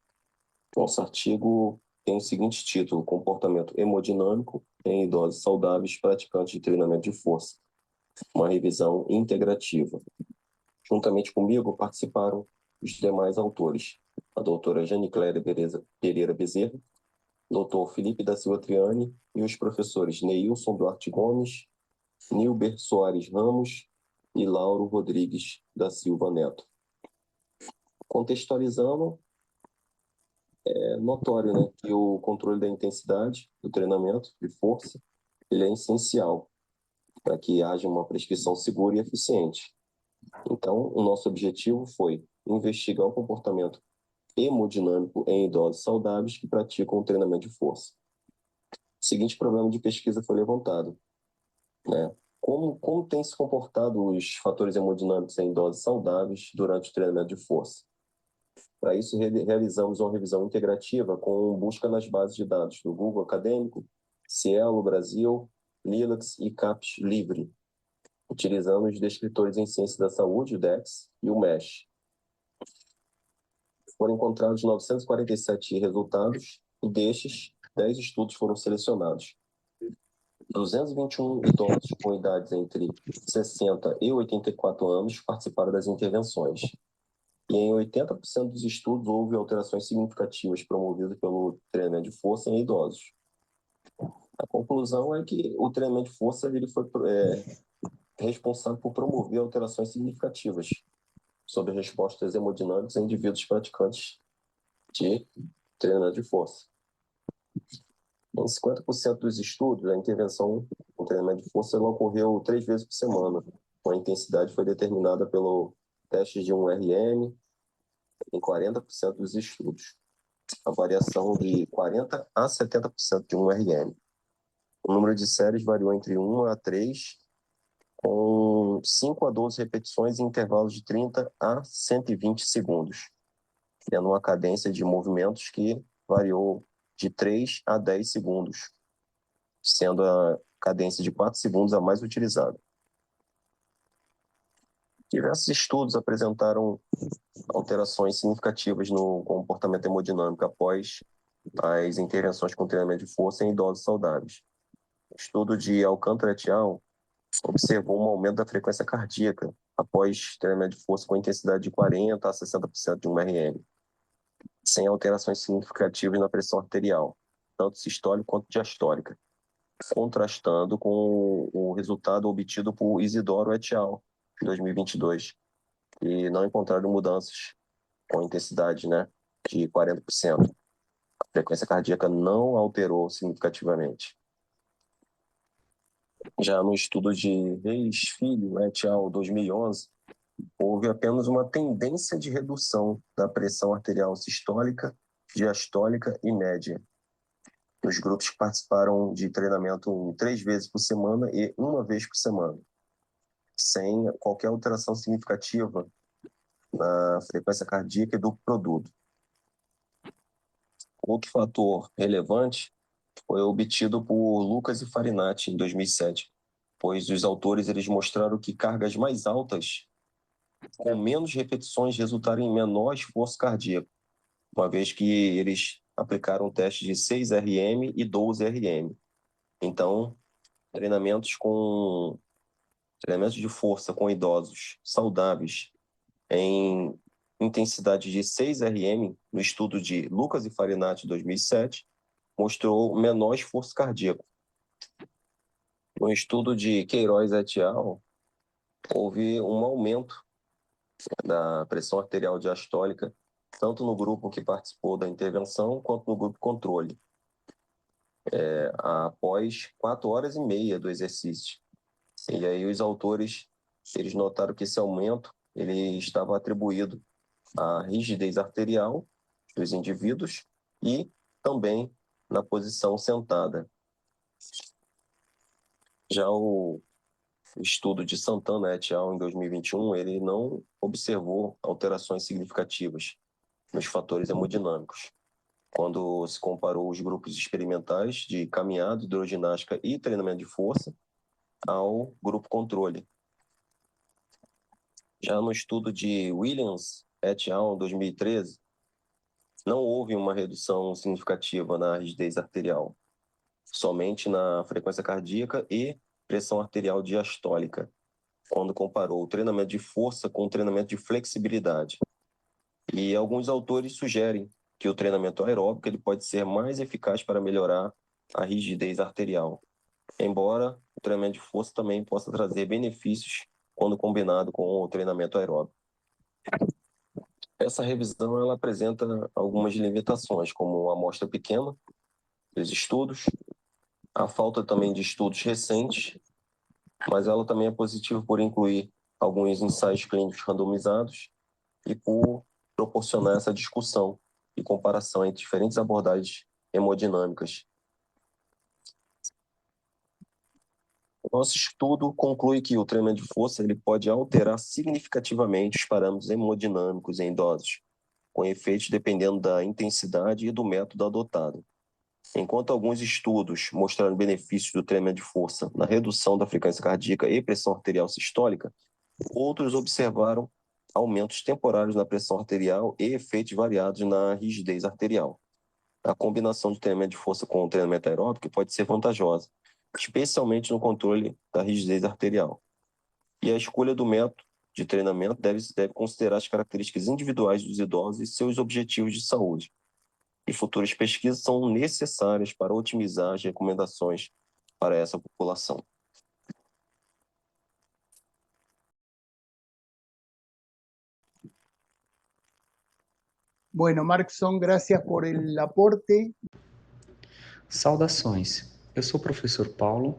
Nosso artigo tem o seguinte título: Comportamento hemodinâmico em idosos saudáveis praticantes de treinamento de força. Uma revisão integrativa. Juntamente comigo participaram os demais autores: a doutora Janicléria Pereira Bezerra, doutor Felipe da Silva Triani e os professores Neilson Duarte Gomes, Nilber Soares Ramos e Lauro Rodrigues da Silva Neto. Contextualizando, é notório, né, que o controle da intensidade do treinamento de força ele é essencial para que haja uma prescrição segura e eficiente. Então, o nosso objetivo foi investigar o comportamento hemodinâmico em idosos saudáveis que praticam treinamento de força. O seguinte problema de pesquisa foi levantado, né? Como tem se comportado os fatores hemodinâmicos em idosos saudáveis durante o treinamento de força? Para isso, realizamos uma revisão integrativa com busca nas bases de dados do Google Acadêmico, Cielo Brasil, Lilacs e CAPS Livre, utilizando os descritores em ciência da saúde, o DEX, e o MESH. Foram encontrados 947 resultados e destes, 10 estudos foram selecionados. 221 idosos com idades entre 60 e 84 anos participaram das intervenções. E em 80% dos estudos houve alterações significativas promovidas pelo treinamento de força em idosos. A conclusão é que o treinamento de força ele foi responsável por promover alterações significativas sobre respostas hemodinâmicas em indivíduos praticantes de treinamento de força. Em 50% dos estudos, a intervenção com treinamento de força ela ocorreu 3 vezes por semana. A intensidade foi determinada pelo teste de um RM em 40% dos estudos. A variação de 40% a 70% de um RM. O número de séries variou entre 1 a 3, com 5 a 12 repetições em intervalos de 30 a 120 segundos, tendo uma cadência de movimentos que variou de 3 a 10 segundos, sendo a cadência de 4 segundos a mais utilizada. Diversos estudos apresentaram alterações significativas no comportamento hemodinâmico após as intervenções com treinamento de força em idosos saudáveis. O estudo de Alcântara et al. Observou um aumento da frequência cardíaca após treinamento de força com intensidade de 40% a 60% de um RM, sem alterações significativas na pressão arterial, tanto sistólica quanto diastólica, contrastando com o resultado obtido por Isidoro et al. Em 2022, e não encontraram mudanças com intensidade, de 40%. A frequência cardíaca não alterou significativamente. Já no estudo de Reis Filho et al. 2011, houve apenas uma tendência de redução da pressão arterial sistólica, diastólica e média. Os grupos que participaram de treinamento 3 vezes por semana e 1 vez por semana, sem qualquer alteração significativa na frequência cardíaca e do produto. Outro fator relevante foi obtido por Lucas e Farinati em 2007, pois os autores eles mostraram que cargas mais altas, com menos repetições, resultaram em menor esforço cardíaco, uma vez que eles aplicaram testes de 6 RM e 12 RM. Então, treinamentos de força com idosos saudáveis em intensidade de 6 RM, no estudo de Lucas e Farinati, 2007, mostrou menor esforço cardíaco. No estudo de Queiroz et al., houve um aumento da pressão arterial diastólica, tanto no grupo que participou da intervenção, quanto no grupo controle, após 4 horas e meia do exercício. E aí os autores eles notaram que esse aumento ele estava atribuído à rigidez arterial dos indivíduos e também na posição sentada. Já o estudo de Santana et al. Em 2021, ele não observou alterações significativas nos fatores hemodinâmicos, quando se comparou os grupos experimentais de caminhada, hidroginástica e treinamento de força ao grupo controle. Já no estudo de Williams et al. Em 2013, não houve uma redução significativa na rigidez arterial, somente na frequência cardíaca e pressão arterial diastólica, quando comparou o treinamento de força com o treinamento de flexibilidade. E alguns autores sugerem que o treinamento aeróbico ele pode ser mais eficaz para melhorar a rigidez arterial, embora o treinamento de força também possa trazer benefícios quando combinado com o treinamento aeróbico. Essa revisão ela apresenta algumas limitações, como a amostra pequena dos estudos, a falta também de estudos recentes, mas ela também é positiva por incluir alguns ensaios clínicos randomizados e por proporcionar essa discussão e comparação entre diferentes abordagens hemodinâmicas. O nosso estudo conclui que o treinamento de força ele pode alterar significativamente os parâmetros hemodinâmicos em idosos, com efeitos dependendo da intensidade e do método adotado. Enquanto alguns estudos mostraram benefícios do treinamento de força na redução da frequência cardíaca e pressão arterial sistólica, outros observaram aumentos temporários na pressão arterial e efeitos variados na rigidez arterial. A combinação de treinamento de força com o treinamento aeróbico pode ser vantajosa, especialmente no controle da rigidez arterial. E a escolha do método de treinamento deve considerar as características individuais dos idosos e seus objetivos de saúde. E futuras pesquisas são necessárias para otimizar as recomendações para essa população. Bueno, Markson, gracias por el aporte. Saudações, eu sou o professor Paulo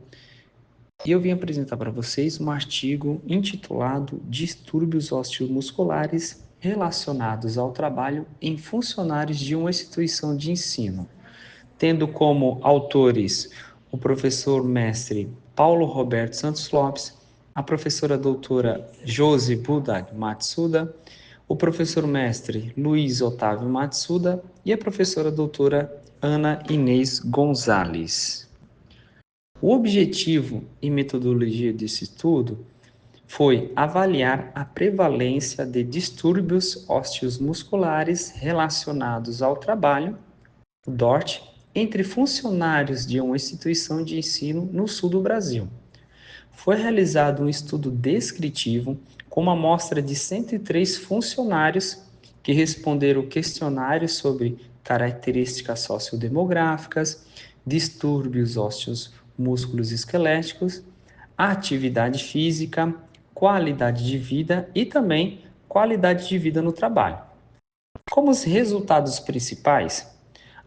e eu vim apresentar para vocês um artigo intitulado Distúrbios osteomusculares relacionados ao trabalho em funcionários de uma instituição de ensino, tendo como autores o professor mestre Paulo Roberto Santos Lopes, a professora doutora Josi Budag Matsuda, o professor mestre Luiz Otávio Matsuda e a professora doutora Ana Inês Gonzalez. O objetivo e metodologia desse estudo foi avaliar a prevalência de distúrbios ósseos musculares relacionados ao trabalho, DORT, entre funcionários de uma instituição de ensino no sul do Brasil. Foi realizado um estudo descritivo com uma amostra de 103 funcionários que responderam o questionário sobre características sociodemográficas, distúrbios ósseos músculos esqueléticos, atividade física, qualidade de vida e também qualidade de vida no trabalho. Como os resultados principais,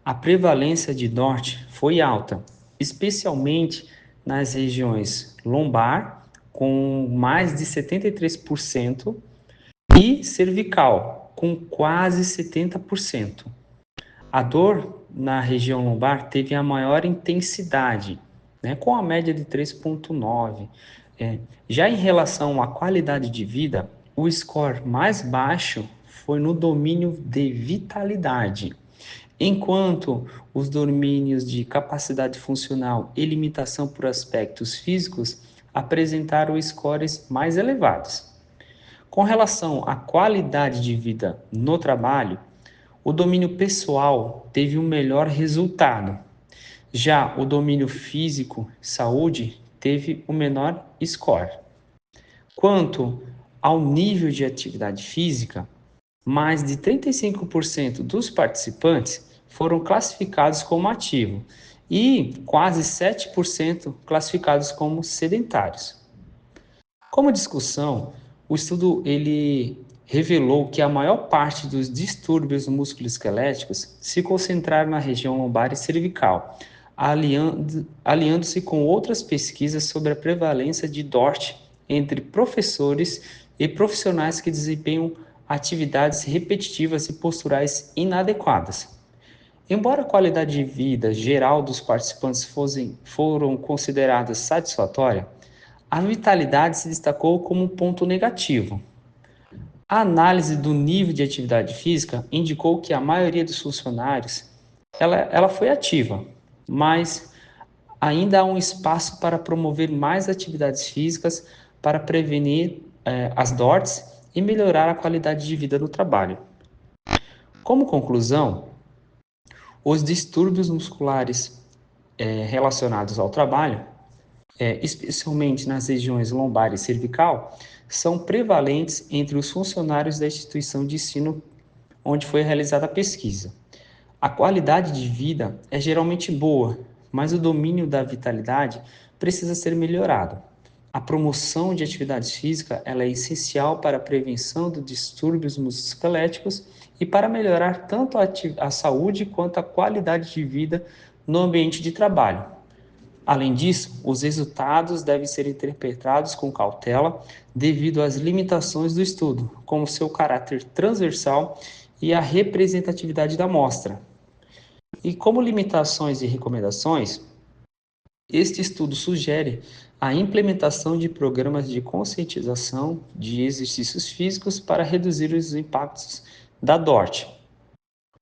a prevalência de DORT foi alta, especialmente nas regiões lombar, com mais de 73%, e cervical, com quase 70%. A dor na região lombar teve a maior intensidade, com a média de 3,9. Já em relação à qualidade de vida, o score mais baixo foi no domínio de vitalidade, enquanto os domínios de capacidade funcional e limitação por aspectos físicos apresentaram scores mais elevados. Com relação à qualidade de vida no trabalho, o domínio pessoal teve um melhor resultado. Já o domínio físico, saúde, teve o menor score. Quanto ao nível de atividade física, mais de 35% dos participantes foram classificados como ativo e quase 7% classificados como sedentários. Como discussão, o estudo revelou que a maior parte dos distúrbios musculoesqueléticos se concentraram na região lombar e cervical, aliando-se com outras pesquisas sobre a prevalência de DORT entre professores e profissionais que desempenham atividades repetitivas e posturais inadequadas. Embora a qualidade de vida geral dos participantes foram consideradas satisfatória, a vitalidade se destacou como um ponto negativo. A análise do nível de atividade física indicou que a maioria dos funcionários ela foi ativa, mas ainda há um espaço para promover mais atividades físicas para prevenir as DORTs e melhorar a qualidade de vida no trabalho. Como conclusão, os distúrbios musculares relacionados ao trabalho, especialmente nas regiões lombar e cervical, são prevalentes entre os funcionários da instituição de ensino onde foi realizada a pesquisa. A qualidade de vida é geralmente boa, mas o domínio da vitalidade precisa ser melhorado. A promoção de atividade física ela é essencial para a prevenção de distúrbios musculoesqueléticos e para melhorar tanto a saúde quanto a qualidade de vida no ambiente de trabalho. Além disso, os resultados devem ser interpretados com cautela devido às limitações do estudo, como seu caráter transversal e a representatividade da amostra. E como limitações e recomendações, este estudo sugere a implementação de programas de conscientização de exercícios físicos para reduzir os impactos da DORT.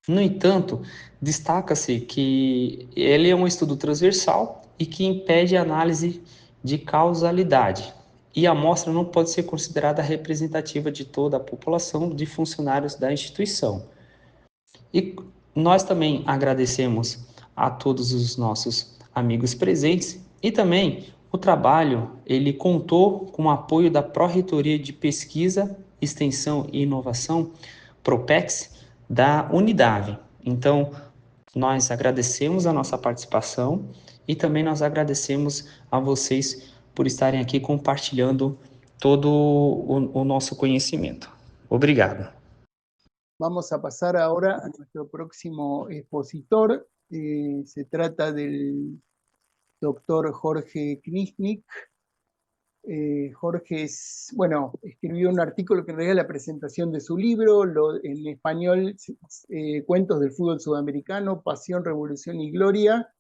No entanto, destaca-se que ele é um estudo transversal e que impede a análise de causalidade, e a amostra não pode ser considerada representativa de toda a população de funcionários da instituição. E nós também agradecemos a todos os nossos amigos presentes e também o trabalho, ele contou com o apoio da Pró-Reitoria de Pesquisa, Extensão e Inovação, Propex, da Unidade. Então, nós agradecemos a nossa participação e também nós agradecemos a vocês por estarem aqui compartilhando todo o nosso conhecimento. Obrigado. Vamos a pasar ahora a nuestro próximo expositor. Se trata del doctor Jorge Kniznik. Jorge escribió un artículo que en realidad es la presentación de su libro, en español, Cuentos del Fútbol Sudamericano, Pasión, Revolución y Gloria.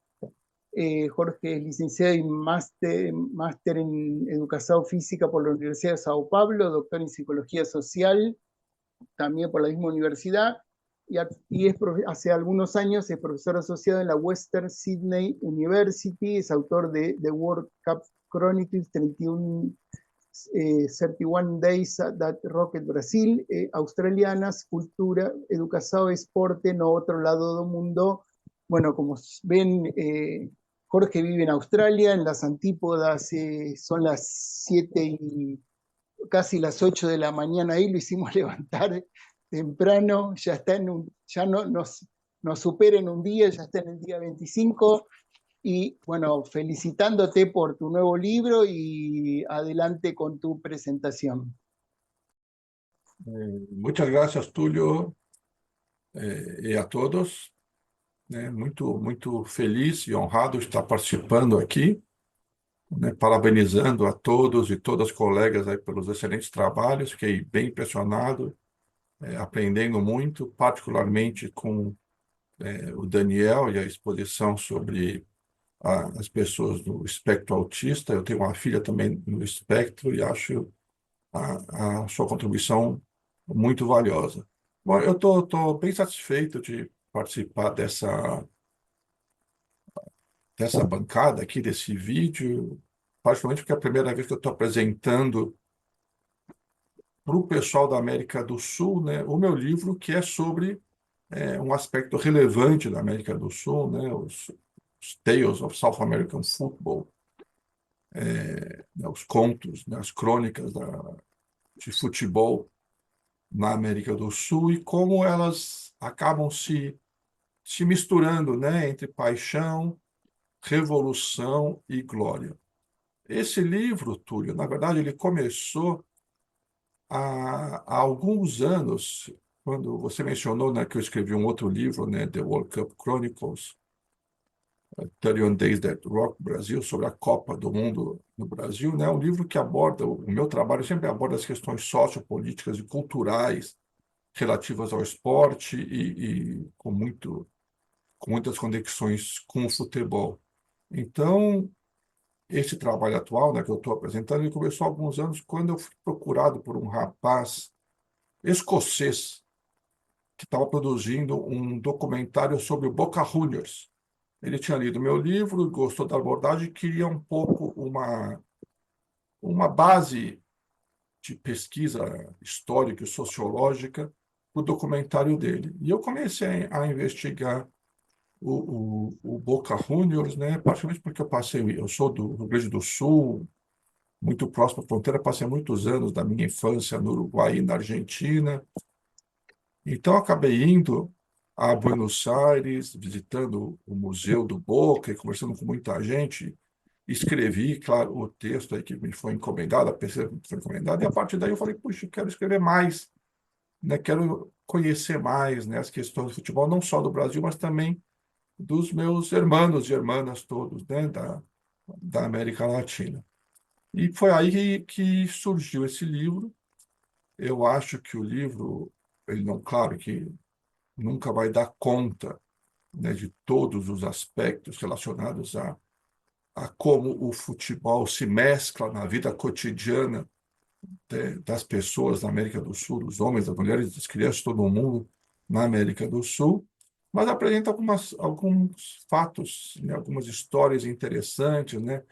Jorge es licenciado y máster en Educación Física por la Universidad de Sao Paulo, doctor en Psicología Social, también por la misma universidad, y hace algunos años es profesor asociado en la Western Sydney University, es autor de The World Cup Chronicles, 31 Days that Rocket Brasil, Australianas, Cultura, Educação, Esporte, no otro lado del mundo. Bueno, como ven, Jorge vive en Australia, en las antípodas son las 7 y casi las 8 de la mañana ahí, lo hicimos levantar temprano, ya está ya nos supera en un día, ya está en el día 25, y bueno, felicitándote por tu nuevo libro y adelante con tu presentación. Muchas gracias, Túlio, e a todos. Muito feliz e honrado estar participando aqui, parabenizando a todos e todas as colegas aí pelos excelentes trabalhos. Fiquei bem impressionado, aprendendo muito, particularmente com o Daniel e a exposição sobre as pessoas do espectro autista. Eu tenho uma filha também no espectro e acho a sua contribuição muito valiosa. Bom, eu estou bem satisfeito de participar dessa bancada aqui, desse vídeo, particularmente porque é a primeira vez que eu estou apresentando para o pessoal da América do Sul, o meu livro, que é sobre um aspecto relevante da América do Sul, os Tales of South American Football, os contos, as crônicas de futebol na América do Sul e como elas acabam se misturando, entre paixão, revolução e glória. Esse livro, Túlio, na verdade, ele começou há alguns anos, quando você mencionou que eu escrevi um outro livro, The World Cup Chronicles, 31 Days That Rock Brasil, sobre a Copa do Mundo no Brasil, um livro que aborda, o meu trabalho sempre aborda as questões sociopolíticas e culturais relativas ao esporte e com muitas conexões com o futebol. Então, esse trabalho atual que eu estou apresentando, ele começou há alguns anos, quando eu fui procurado por um rapaz escocês que estava produzindo um documentário sobre o Boca Juniors. Ele tinha lido meu livro, gostou da abordagem e queria um pouco uma base de pesquisa histórica e sociológica para o documentário dele. E eu comecei a investigar o Boca Juniors, particularmente porque eu sou do Rio Grande do Sul, muito próximo à fronteira, passei muitos anos da minha infância no Uruguai e na Argentina. Então, acabei indo a Buenos Aires, visitando o Museu do Boca e conversando com muita gente. Escrevi, claro, o texto aí que me foi encomendado, a pesquisa que me foi encomendada, e a partir daí eu falei, puxa, eu quero escrever mais, quero conhecer mais as questões do futebol, não só do Brasil, mas também dos meus irmãos e irmãs todos, da América Latina. E foi aí que surgiu esse livro. Eu acho que o livro, ele não, claro que nunca vai dar conta, né, de todos os aspectos relacionados a como o futebol se mescla na vida cotidiana das pessoas na América do Sul, dos homens, das mulheres, das crianças, todo mundo na América do Sul, mas apresenta alguns fatos, né, algumas histórias interessantes, né,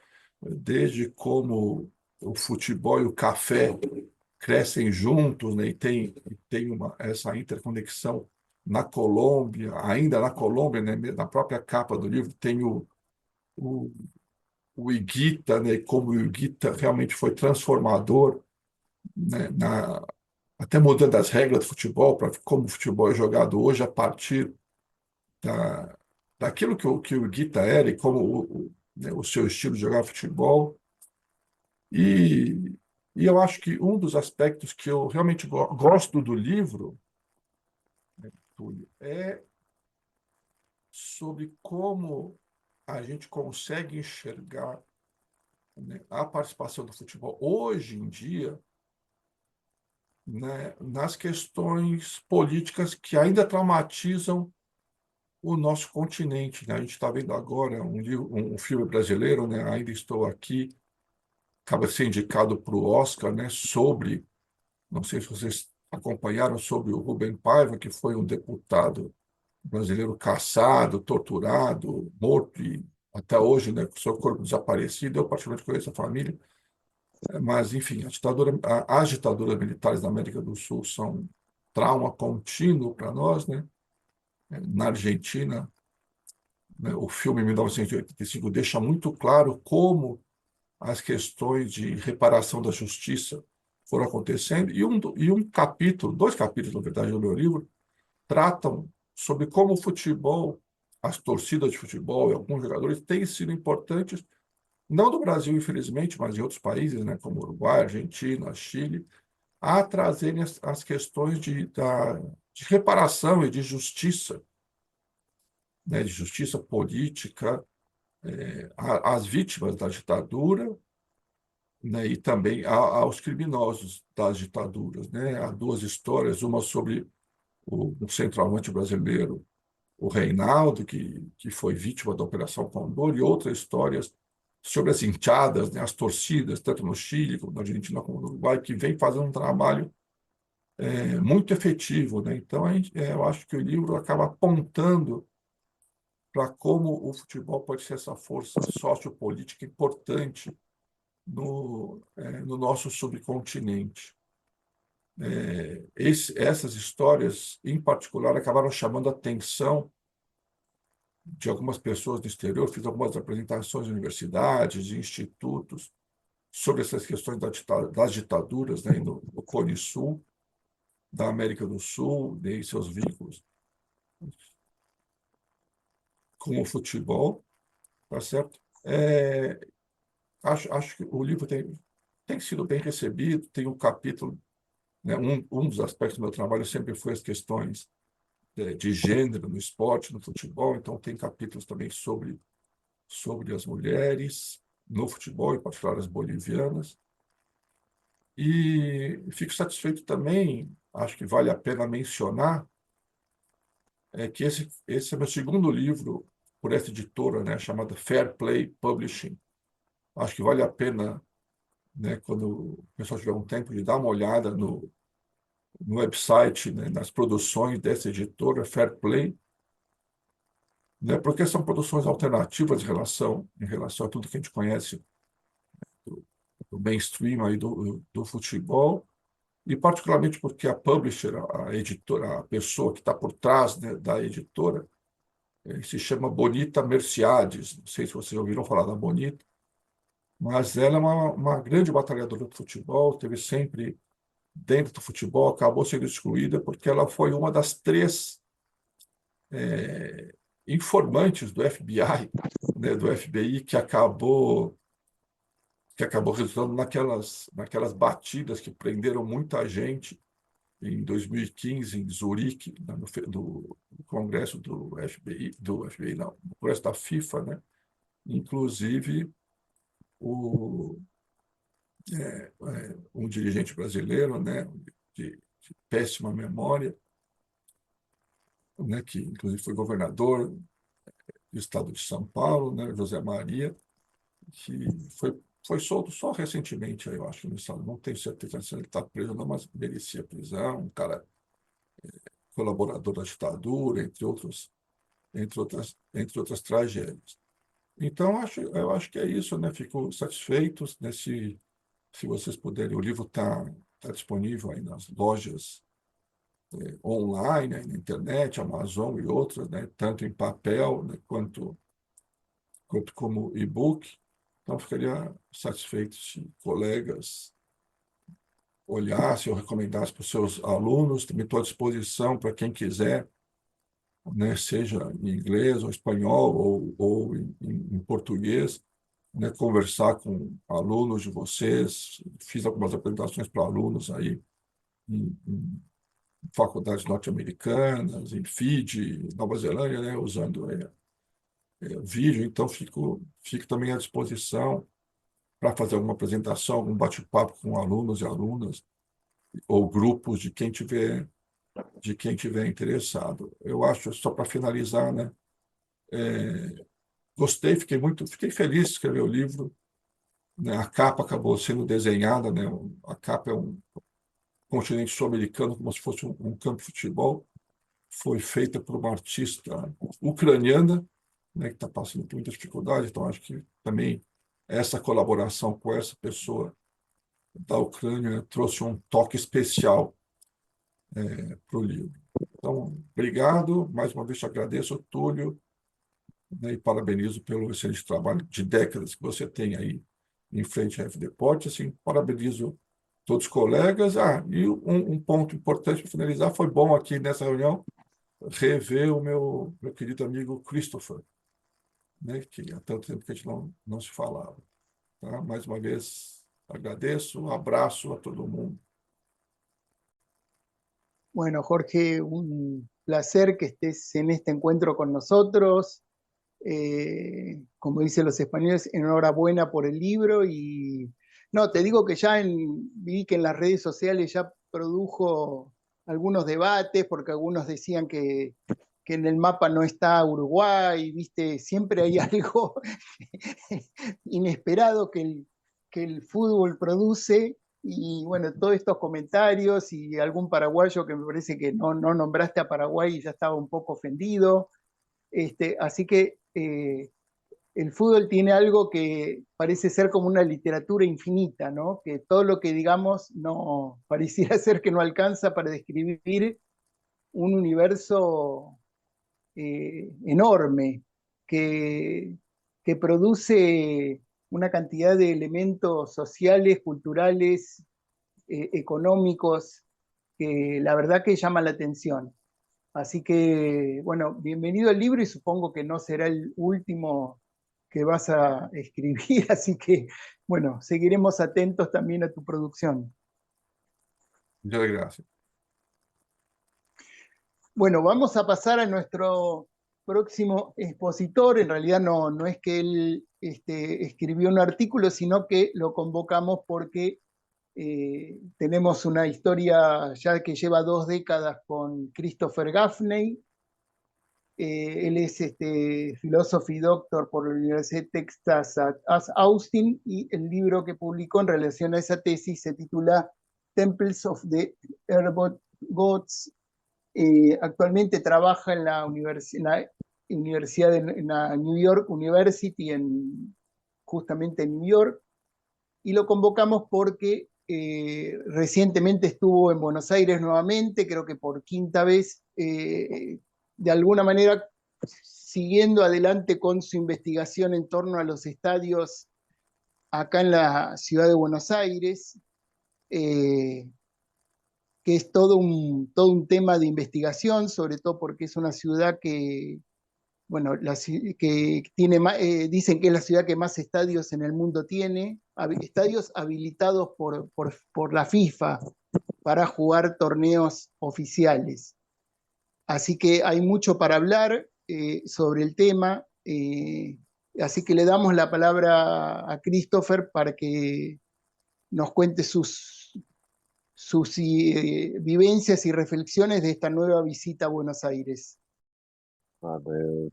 desde como o futebol e o café crescem juntos, né, e tem essa interconexão na Colômbia, ainda na Colômbia, né, na própria capa do livro, tem o, o Higuita, né, como o Higuita realmente foi transformador, né, até mudando as regras do futebol, para como o futebol é jogado hoje, a partir da, daquilo que o Higuita era e como né, o seu estilo de jogar futebol. E, e eu acho que um dos aspectos que eu realmente gosto do livro, Túlio, é sobre como a gente consegue enxergar, né, a participação do futebol hoje em dia, né, nas questões políticas que ainda traumatizam o nosso continente, né? A gente está vendo agora um filme brasileiro, né? Ainda Estou Aqui, acaba de ser indicado para o Oscar, né? Sobre, não sei se vocês acompanharam, sobre o Rubem Paiva, que foi um deputado brasileiro caçado, torturado, morto e até hoje, né? Com seu corpo desaparecido. Eu particularmente conheço a família, mas enfim, as ditaduras militares da América do Sul são trauma contínuo para nós, né? Na Argentina, né, o filme 1985 deixa muito claro como as questões de reparação da justiça foram acontecendo, e um capítulo, dois capítulos, na verdade, do meu livro, tratam sobre como o futebol, as torcidas de futebol e alguns jogadores têm sido importantes, não do Brasil, infelizmente, mas em outros países, né, como Uruguai, Argentina, Chile, a trazerem as questões de reparação e de justiça, né, de justiça política, às vítimas da ditadura, né, e também aos criminosos das ditaduras, né? Há duas histórias, uma sobre o centroavante brasileiro, o Reinaldo, que foi vítima da Operação Condor, e outras histórias sobre as hinchadas, né, as torcidas, tanto no Chile, como na Argentina, como no Uruguai, que vem fazendo um trabalho muito efetivo, né? Então, eu acho que o livro acaba apontando para como o futebol pode ser essa força sociopolítica importante no nosso subcontinente. Essas histórias, em particular, acabaram chamando a atenção de algumas pessoas do exterior. Fiz algumas apresentações em universidades, em institutos, sobre essas questões das ditaduras, né, no Cone Sul, da América do Sul, né, e seus vínculos com o futebol, tá certo? Acho que o livro tem sido bem recebido, tem um capítulo, né, um dos aspectos do meu trabalho sempre foi as questões de gênero no esporte, no futebol, então tem capítulos também sobre as mulheres no futebol, em particular as bolivianas. E fico satisfeito também, acho que vale a pena mencionar, que esse é meu segundo livro por essa editora, né, chamada Fair Play Publishing. Acho que vale a pena, né, quando o pessoal tiver um tempo, de dar uma olhada no website, né, nas produções dessa editora, Fair Play, né, porque são produções alternativas em relação a tudo que a gente conhece do mainstream aí do futebol, e particularmente porque a publisher, a editora, a pessoa que está por trás, né, da editora, se chama Bonita Merciades. Não sei se vocês ouviram falar da Bonita, mas ela é uma grande batalhadora do futebol, teve sempre dentro do futebol, acabou sendo excluída porque ela foi uma das três informantes do FBI, né, do FBI, que acabou resultando naquelas batidas que prenderam muita gente em 2015, em Zurique, né, no congresso do FBI não, no congresso da FIFA, né? Inclusive um dirigente brasileiro, né, de péssima memória, né, que inclusive foi governador do estado de São Paulo, né, José Maria, que foi solto só recentemente, eu acho, no estado. Não tenho certeza se ele está preso ou não, mas merecia prisão. Um cara colaborador da ditadura, entre outras tragédias. Então, eu acho que é isso, né? Fico satisfeito, né? Se vocês puderem, o livro tá disponível aí nas lojas online, aí na internet, Amazon e outras, né? Tanto em papel, né? quanto como e-book. Então, ficaria satisfeito se colegas olhassem ou recomendassem para os seus alunos. Também estou à disposição para quem quiser, né? Seja em inglês ou espanhol ou em português, né? Conversar com alunos de vocês. Fiz algumas apresentações para alunos aí em faculdades norte-americanas, em Fiji, Nova Zelândia, né? Usando vídeo. Então, fico também à disposição para fazer alguma apresentação, um bate-papo com alunos e alunas, ou grupos de quem tiver interessado. Eu acho, só para finalizar, né? Gostei, fiquei feliz de escrever o livro, né? A capa acabou sendo desenhada, né? A capa é um continente sul-americano, como se fosse um campo de futebol. Foi feita por uma artista ucraniana, né? Que está passando por muita dificuldade. Então, acho que também essa colaboração com essa pessoa da Ucrânia trouxe um toque especial para o livro. Então, obrigado. Mais uma vez te agradeço, Túlio, né, e parabenizo pelo excelente trabalho de décadas que você tem aí em frente à FD Port. Assim, parabenizo todos os colegas. E um ponto importante para finalizar, foi bom aqui nessa reunião rever o meu querido amigo Christopher, né, que há tanto tempo que a gente não se falava. Tá? Mais uma vez, agradeço, um abraço a todo mundo. Bueno, Jorge, un placer que estés en este encuentro con nosotros. Como dicen los españoles, enhorabuena por el libro. Y no, te digo que ya vi que en las redes sociales ya produjo algunos debates, porque algunos decían que en el mapa no está Uruguay, viste, siempre hay algo inesperado que el fútbol produce. Y bueno, todos estos comentarios y algún paraguayo que me parece que no nombraste a Paraguay y ya estaba un poco ofendido. Así que el fútbol tiene algo que parece ser como una literatura infinita, ¿no? Que todo lo que digamos no pareciera ser que no alcanza para describir un universo enorme que produce una cantidad de elementos sociales, culturales, económicos, que la verdad que llama la atención. Así que, bueno, bienvenido al libro y supongo que no será el último que vas a escribir, así que, bueno, seguiremos atentos también a tu producción. Muchas gracias. Bueno, vamos a pasar a nuestro próximo expositor. En realidad no es que él escribió un artículo, sino que lo convocamos porque tenemos una historia ya que lleva 2 décadas con Christopher Gaffney. Él es filósofo y doctor por la Universidad de Texas Austin, y el libro que publicó en relación a esa tesis se titula Temples of the Airborne Gods. Actualmente trabaja en la universidad en la New York University, justamente en New York, y lo convocamos porque recientemente estuvo en Buenos Aires nuevamente, creo que por 5ª vez, de alguna manera siguiendo adelante con su investigación en torno a los estadios acá en la ciudad de Buenos Aires, que es todo un tema de investigación, sobre todo porque es una ciudad que, bueno, que tiene dicen que es la ciudad que más estadios en el mundo tiene, estadios habilitados por la FIFA para jugar torneos oficiales. Así que hay mucho para hablar sobre el tema, así que le damos la palabra a Christopher para que nos cuente sus vivencias y reflexiones de esta nueva visita a Buenos Aires.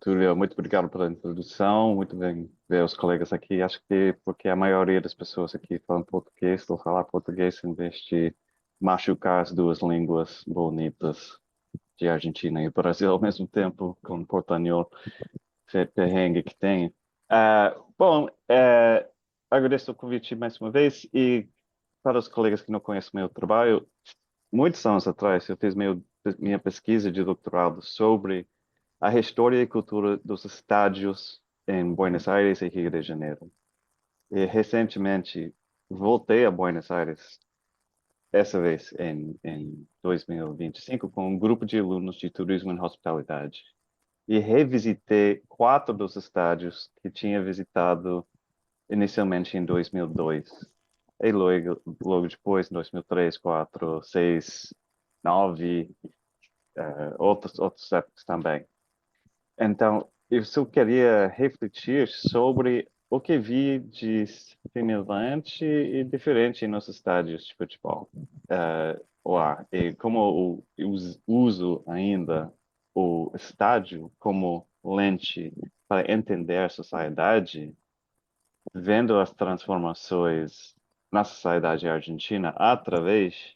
Túlio, muito obrigado pela introdução, muito bem ver os colegas aqui. Acho que porque a maioria das pessoas aqui falam português, vou falar português em vez de machucar as duas línguas bonitas de Argentina e Brasil ao mesmo tempo, com o portanhol perrengue que tem. Bom, agradeço o convite mais uma vez e para os colegas que não conhecem meu trabalho, muitos anos atrás eu fiz minha pesquisa de doutorado sobre a história e cultura dos estádios em Buenos Aires e Rio de Janeiro. E recentemente voltei a Buenos Aires, essa vez em 2025, com um grupo de alunos de turismo e hospitalidade. E revisitei 4 dos estádios que tinha visitado inicialmente em 2002. E logo depois, em 2003, 2004, 2006, 2009, outros épocas também. Então, eu só queria refletir sobre o que vi de semelhante e diferente nos estádios de futebol lá. E como eu uso ainda o estádio como lente para entender a sociedade, vendo as transformações na sociedade argentina através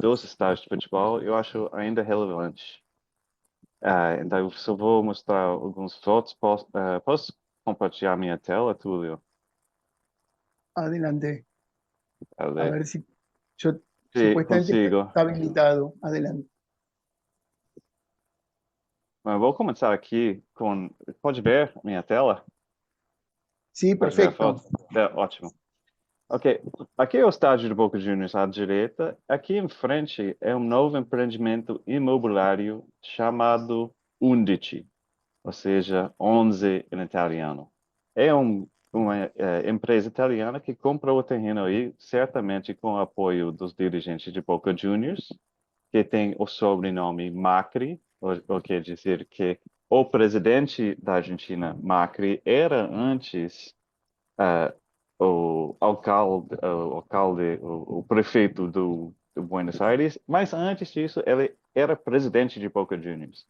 dos estádios de futebol, eu acho ainda relevante. Então, eu só vou mostrar algumas fotos. Posso compartilhar minha tela, Túlio? Adelante. A Cadê? ver si yo Sim, supuestamente consigo. está habilitado. Adelante. Mas vou começar aqui com... Pode ver minha tela? Sí, Pode ver a perfecto. foto? Ótimo. Ok, aqui é o estádio do Boca Juniors à direita. Aqui em frente é um novo empreendimento imobiliário chamado Undici, ou seja, 11 em italiano. É uma empresa italiana que comprou o terreno aí, certamente com o apoio dos dirigentes de Boca Juniors, que tem o sobrenome Macri, o quer dizer que o presidente da Argentina, Macri, era antes o prefeito do Buenos Aires, mas antes disso ele era presidente de Boca Juniors.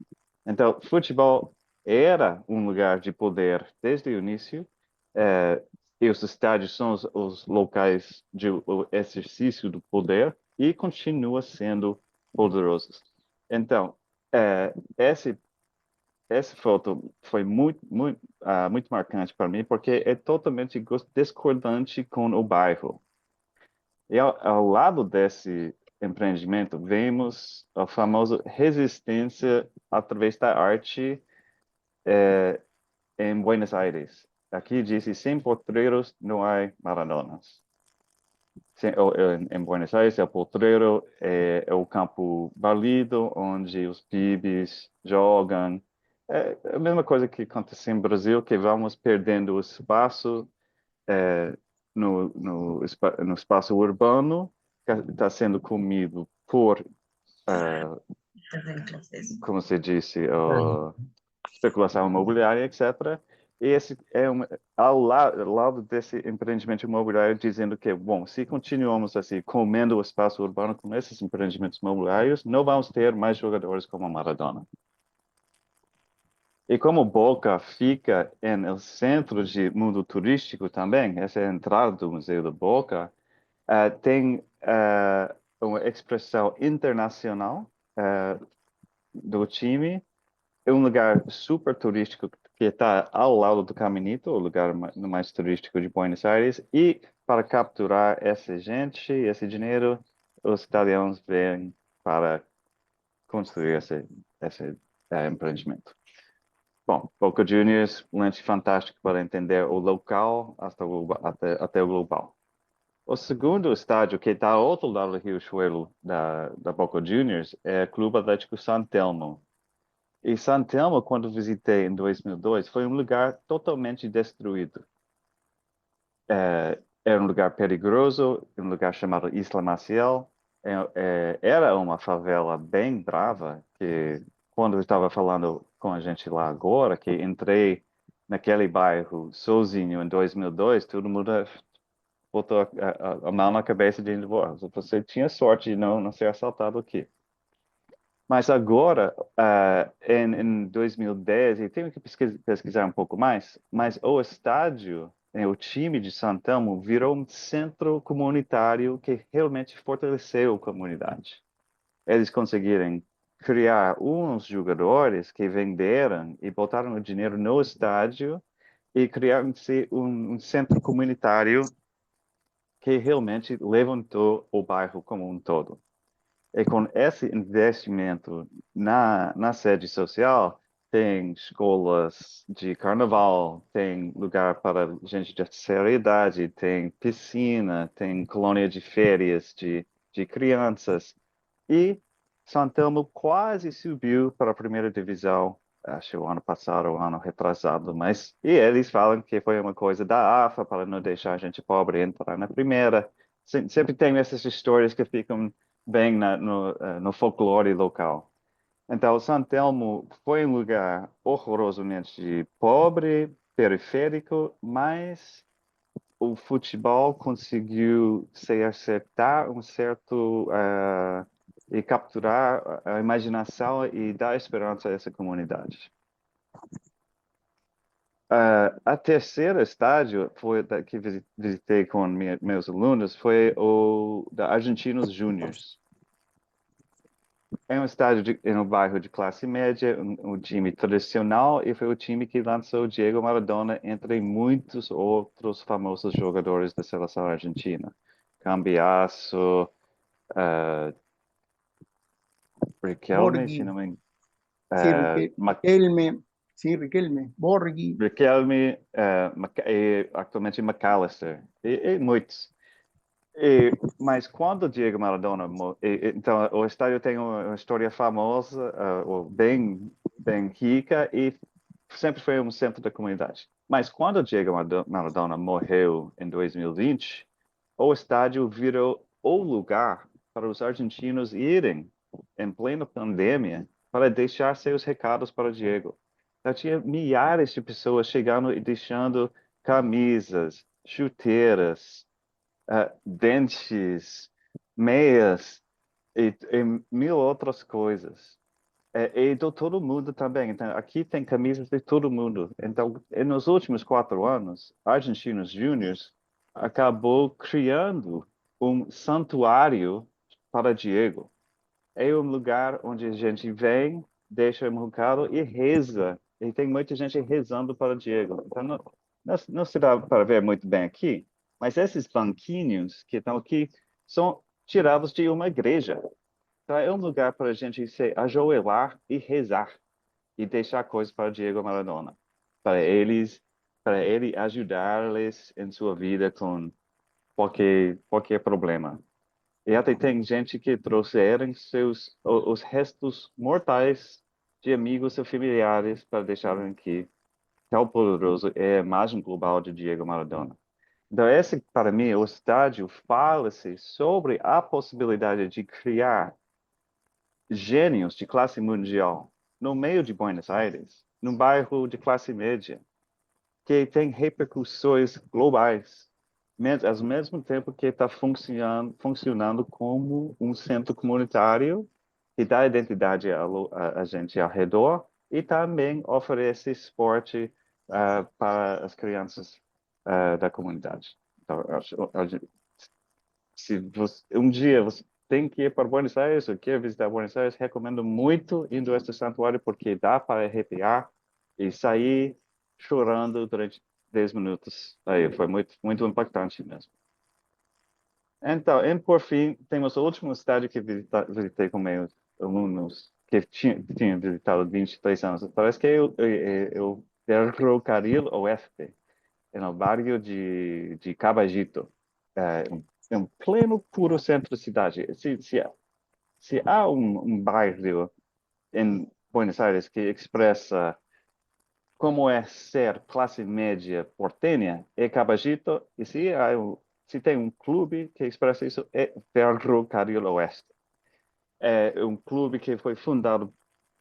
Então, futebol era um lugar de poder desde o início, e os estádios são os locais de exercício do poder e continua sendo poderosos. Então, essa foto foi muito marcante para mim, porque é totalmente discordante com o bairro. E ao lado desse empreendimento, vemos a famosa resistência através da arte em Buenos Aires. Aqui diz: sem potreiros não há Maradonas. Em Buenos Aires, o potreiro é o campo balido, onde os pibes jogam. É a mesma coisa que acontece em Brasil, que vamos perdendo o espaço no espaço urbano, que está sendo comido por, como se disse, especulação imobiliária, etc. E esse é ao lado desse empreendimento imobiliário, dizendo que, bom, se continuamos assim, comendo o espaço urbano com esses empreendimentos imobiliários, não vamos ter mais jogadores como Maradona. E como Boca fica no centro de mundo turístico também, essa é a entrada do Museu da Boca, tem uma expressão internacional do time. É um lugar super turístico que está ao lado do Caminito, o lugar mais turístico de Buenos Aires, e para capturar essa gente, esse dinheiro, os italianos vêm para construir esse empreendimento. Bom, Boca Juniors, um lente fantástico para entender o local até o global. O segundo estádio, que está ao outro lado do Riachuelo da Boca Juniors, é o Clube Atlético San Telmo. E San Telmo, quando visitei em 2002, foi um lugar totalmente destruído. Era um lugar perigoso, um lugar chamado Isla Maciel. Era uma favela bem brava, que quando eu estava falando com a gente lá agora, que entrei naquele bairro sozinho em 2002, todo mundo botou a mão na cabeça de você tinha sorte de não ser assaltado aqui. Mas agora, em 2010, e tenho que pesquisar um pouco mais, mas o estádio, o time de São Telmo virou um centro comunitário que realmente fortaleceu a comunidade. Eles conseguiram criar uns jogadores que venderam e botaram o dinheiro no estádio e criaram-se um centro comunitário que realmente levantou o bairro como um todo. E com esse investimento na sede social, tem escolas de carnaval, tem lugar para gente de terceira idade, tem piscina, tem colônia de férias de crianças. E São Telmo quase subiu para a primeira divisão, acho o ano passado, o ano retrasado, mas e eles falam que foi uma coisa da AFA para não deixar a gente pobre entrar na primeira. Sempre tem essas histórias que ficam bem no folclore local. Então, São Telmo foi um lugar horrorosamente pobre, periférico, mas o futebol conseguiu se acertar um certo e capturar a imaginação e dar esperança a essa comunidade. A terceira estádio foi que visitei com meus alunos foi o da Argentinos Júniors. É um estádio no bairro de classe média, um time tradicional, e foi o time que lançou Diego Maradona entre muitos outros famosos jogadores da seleção argentina. Cambiasso, Riquelme, se Borghi, não me engano, sí, Riquelme, sí, Riquelme, Borghi. Riquelme, e atualmente McAllister, e muitos. Mas quando o Diego Maradona, então o estádio tem uma história famosa, bem rica e sempre foi um centro da comunidade. Mas quando o Diego Maradona morreu em 2020, o estádio virou o lugar para os argentinos irem em plena pandemia para deixar seus recados para o Diego. Então, tinha milhares de pessoas chegando e deixando camisas, chuteiras, dentes, meias e mil outras coisas. E de todo mundo também. Então, aqui tem camisas de todo mundo. Então, nos últimos 4 anos, Argentinos Júniors acabou criando um santuário para Diego. É um lugar onde a gente vem, deixa um recado e reza. E tem muita gente rezando para Diego. Então, não se dá para ver muito bem aqui, mas esses banquinhos que estão aqui são tirados de uma igreja. Então, é um lugar para a gente se ajoelhar e rezar e deixar coisas para Diego Maradona, para ele ajudar-lhes em sua vida com qualquer problema. E até tem gente que trouxeram os restos mortais de amigos e familiares para deixarem aqui. Tão poderoso é a imagem global de Diego Maradona. Então, esse, para mim, o estádio fala-se sobre a possibilidade de criar gênios de classe mundial no meio de Buenos Aires, num bairro de classe média, que tem repercussões globais, ao mesmo tempo que está funcionando como um centro comunitário que dá identidade a gente ao redor e também oferece esporte para as crianças da comunidade. Então, se um dia você tem que ir para Buenos Aires ou quer visitar Buenos Aires, recomendo muito indo a este santuário porque dá para arrepiar e sair chorando durante 10 minutos. Aí foi muito impactante mesmo. Então, por fim, temos o último estádio que visitei com meus alunos que tinham visitado 23 anos. Parece que eu Ferrocarril Oeste, no bairro de Cabagito, em pleno puro centro da cidade. Se há um bairro em Buenos Aires que expressa como é ser classe média porteña, é Cabagito, e se tem um clube que expressa isso, é Ferrocarril Oeste. É um clube que foi fundado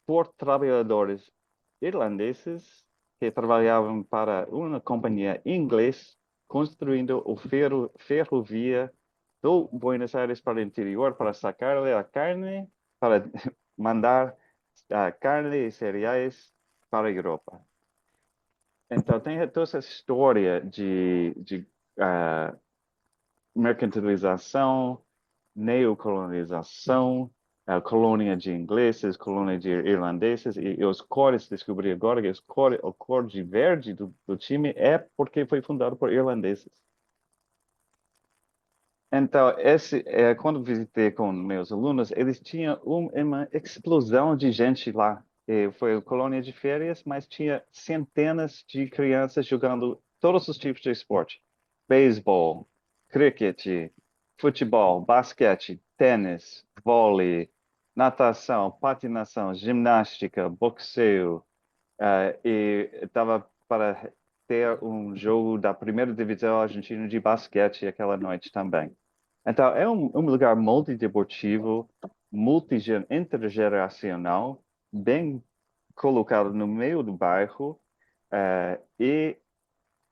por trabalhadores irlandeses que trabalhavam para uma companhia inglesa construindo o ferrovia do Buenos Aires para o interior para sacar a carne, para mandar carne e cereais para a Europa. Então, tem toda essa história de mercantilização, neocolonização, colônia de ingleses, colônia de irlandeses, e os cores, descobri agora que o cor de verde do time é porque foi fundado por irlandeses. Então, quando visitei com meus alunos, eles tinham uma explosão de gente lá. Foi uma colônia de férias, mas tinha centenas de crianças jogando todos os tipos de esporte. Beisebol, cricket, futebol, basquete, tênis, vôlei, natação, patinação, ginástica, boxeio. E estava para ter um jogo da primeira divisão argentina de basquete aquela noite também. Então, é um lugar multideportivo, intergeracional, bem colocado no meio do bairro, e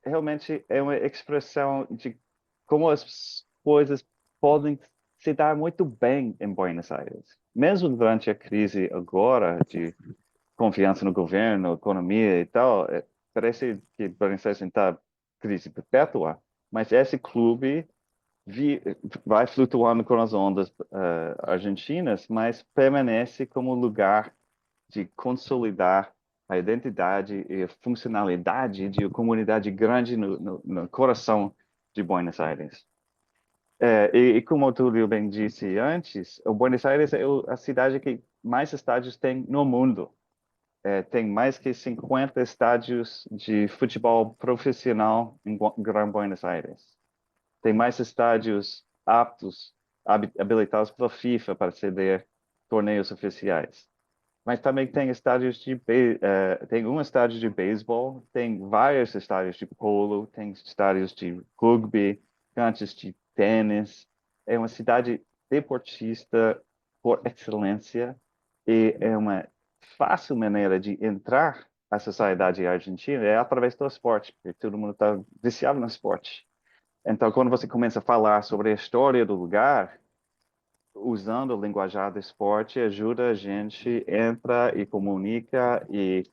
realmente é uma expressão de como as coisas podem se dar muito bem em Buenos Aires. Mesmo durante a crise agora de confiança no governo, economia e tal, parece que Buenos Aires está crise perpétua, mas esse clube vai flutuando com as ondas argentinas, mas permanece como lugar de consolidar a identidade e a funcionalidade de uma comunidade grande no coração de Buenos Aires. E como o Túlio bem disse antes, o Buenos Aires é a cidade que mais estádios tem no mundo. Tem mais que 50 estádios de futebol profissional em Gran Buenos Aires. Tem mais estádios habilitados pela FIFA para ceder torneios oficiais. Mas também tem tem um estádio de beisebol, tem vários estádios de polo, tem estádios de rugby, canchas de tênis. É uma cidade deportista por excelência e é uma fácil maneira de entrar à sociedade argentina é através do esporte, porque todo mundo está viciado no esporte. Então, quando você começa a falar sobre a história do lugar, usando o linguajar do esporte, ajuda a gente entrar e comunica e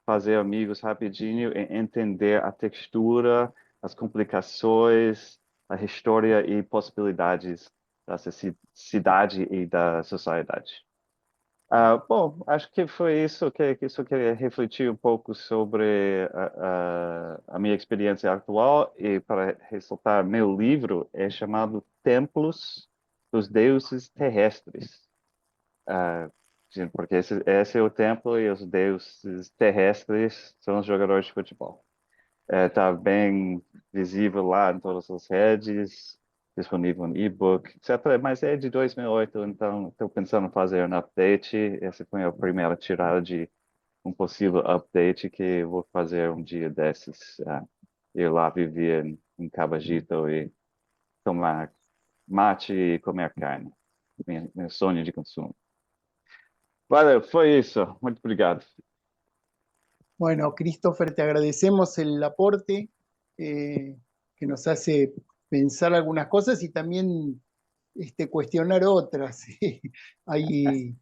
fazer amigos rapidinho e entender a textura, as complicações, a história e possibilidades dessa cidade e da sociedade. Bom, acho que foi isso que eu queria refletir um pouco sobre a minha experiência atual e para ressaltar, meu livro é chamado Templos dos Deuses Terrestres, porque esse é o templo e os deuses terrestres são os jogadores de futebol. Está bem visível lá em todas as redes, disponível em e-book, etc. Mas é de 2008, então estou pensando em fazer um update. Essa foi a primeira tirada de um possível update que vou fazer um dia desses. Ir lá viver em Cabagito e tomar mate e comer carne. Meu sonho de consumo. Valeu, foi isso. Muito obrigado. Bueno, Christopher, te agradecemos el aporte que nos hace pensar algunas cosas y también cuestionar otras. Hay,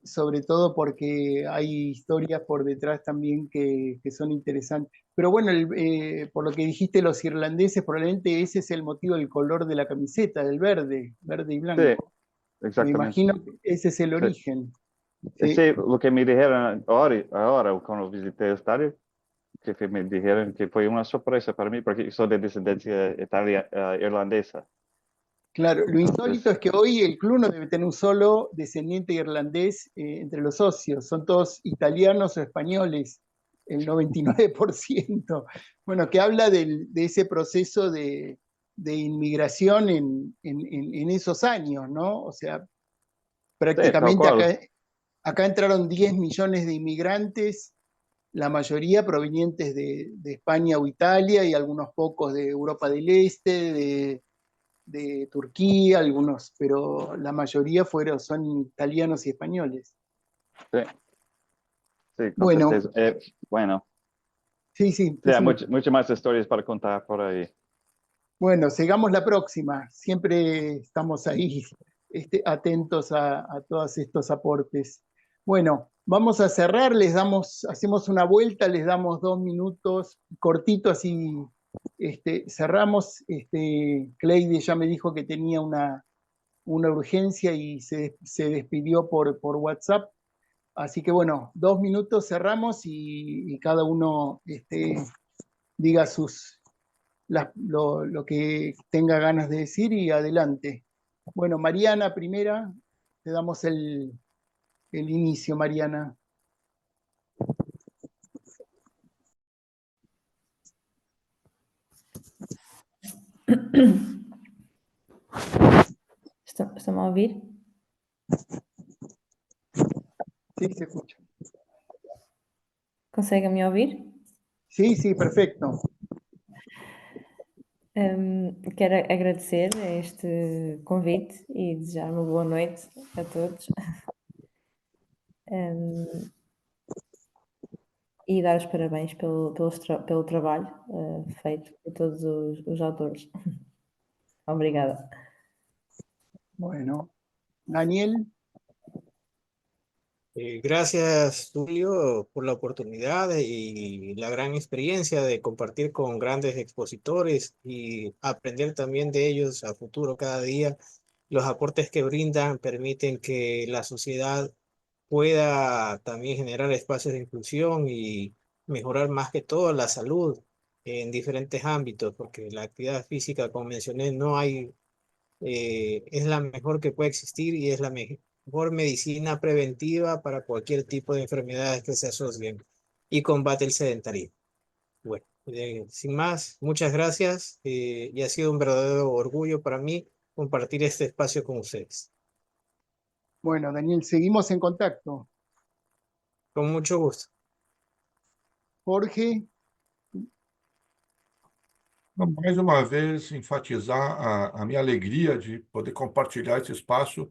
sobre todo porque hay historias por detrás también que son interesantes. Pero bueno, por lo que dijiste los irlandeses, probablemente ese es el motivo del color de la camiseta, del verde y blanco. Sí, Me exactamente. imagino que ese es el origen. Sí, lo que me dijeron ahora cuando visité el estadio, que me dijeron que fue una sorpresa para mí porque soy de descendencia irlandesa. Claro, lo insólito es que hoy el club no debe tener un solo descendiente irlandés entre los socios, son todos italianos o españoles, el 99%. Bueno, que habla de ese proceso de inmigración en esos años, ¿no? O sea, prácticamente acá entraron 10 millones de inmigrantes, la mayoría provenientes de España o Italia y algunos pocos de Europa del Este, de Turquía, algunos, pero la mayoría son italianos y españoles. Sí, sí, con Bueno. certeza. Bueno. Sí, sí. Muchas más historias para contar por ahí. Bueno, sigamos la próxima. Siempre estamos ahí atentos a todos estos aportes. Bueno, vamos a cerrar, hacemos una vuelta, les damos 2 minutos, cortito, así cerramos. Cleide ya me dijo que tenía una urgencia y se despidió por WhatsApp. Así que bueno, 2 minutos, cerramos y cada uno diga lo que tenga ganas de decir y adelante. Bueno, Mariana, primera, te damos el inicio, Mariana. ¿Estão a ouvir? Sí, se escucha. Conseguem me ouvir? Sí, sí, perfecto. Quero agradecer a este convite e desejar uma boa noite a todos. E dar os parabéns pelo trabalho feito por todos os autores. Obrigada. Bueno, Daniel. Gracias, Tulio, por la oportunidad y la gran experiencia de compartir con grandes expositores y aprender también de ellos a futuro cada día. Los aportes que brindan permiten que la sociedad pueda también generar espacios de inclusión y mejorar más que todo la salud en diferentes ámbitos, porque la actividad física, como mencioné, es la mejor que puede existir y es la mejor medicina preventiva para cualquier tipo de enfermedades que se asocien y combate el sedentarismo. Bueno, sin más, muchas gracias y ha sido un verdadero orgullo para mí compartir este espacio con ustedes. Bueno, Daniel, seguimos en contacto. Con mucho gusto. Jorge. Mais uma vez, enfatizar a minha alegria de poder compartilhar esse espaço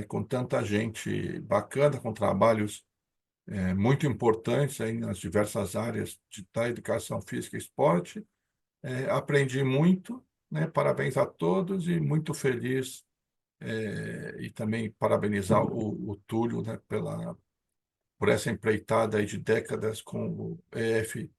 com tanta gente bacana, com trabalhos muito importantes aí nas diversas áreas da educação física e esporte. Aprendi muito, né? Parabéns a todos e muito feliz e também parabenizar o Túlio, né, por essa empreitada aí de décadas com o EF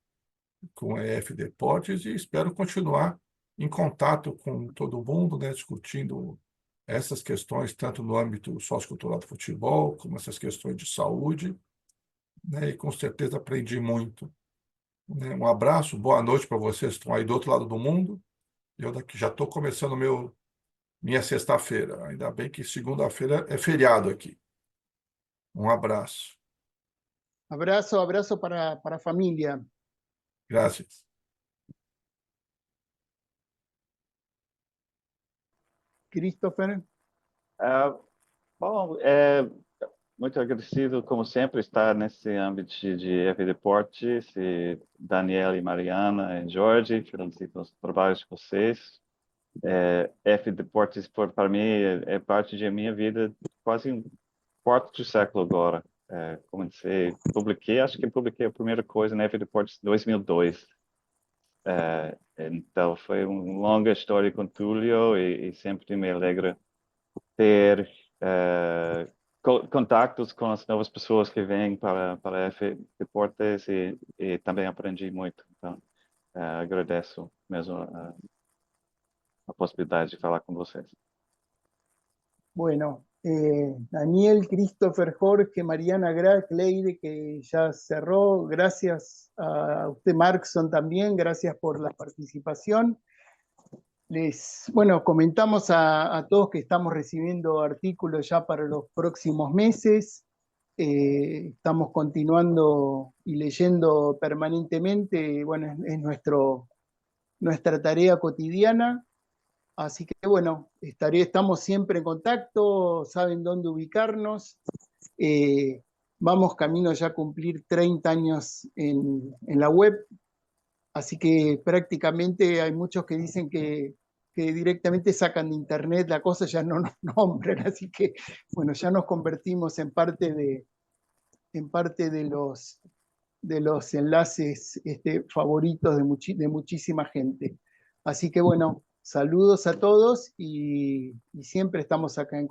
Deportes, e espero continuar em contato com todo mundo, né, discutindo essas questões, tanto no âmbito sociocultural do futebol, como essas questões de saúde, né, e com certeza aprendi muito. Né? Um abraço, boa noite para vocês que estão aí do outro lado do mundo. Eu daqui já estou começando minha sexta-feira. Ainda bem que segunda-feira é feriado aqui. Um abraço. Abrazo para a família. Gracias. Christopher. Bom, muito agradecido, como sempre, estar nesse âmbito de F Deportes, e Daniel e Mariana e Jorge, felicito os trabalhos de vocês. F Deportes, para mim, é parte da minha vida quase um quarto de século agora. Acho que publiquei a primeira coisa na F Deportes em 2002. Então, foi uma longa história com Túlio e sempre me alegra ter contatos com as novas pessoas que vêm para F Deportes e também aprendi muito. Então, agradeço mesmo a possibilidade de falar com vocês. Bueno, Daniel, Christopher, Jorge, Mariana, Cleide, que ya cerró. Gracias a usted, Markson, también. Gracias por la participación. Bueno, comentamos a todos que estamos recibiendo artículos ya para los próximos meses. Estamos continuando y leyendo permanentemente. Bueno, es nuestra tarea cotidiana. Así que bueno, estamos siempre en contacto, saben dónde ubicarnos. Vamos camino ya a cumplir 30 años en la web, así que prácticamente hay muchos que dicen que directamente sacan de internet la cosa, ya no nos nombran, así que bueno, ya nos convertimos en parte de los enlaces favoritos de muchísima gente. Así que bueno, saludos a todos y siempre estamos acá en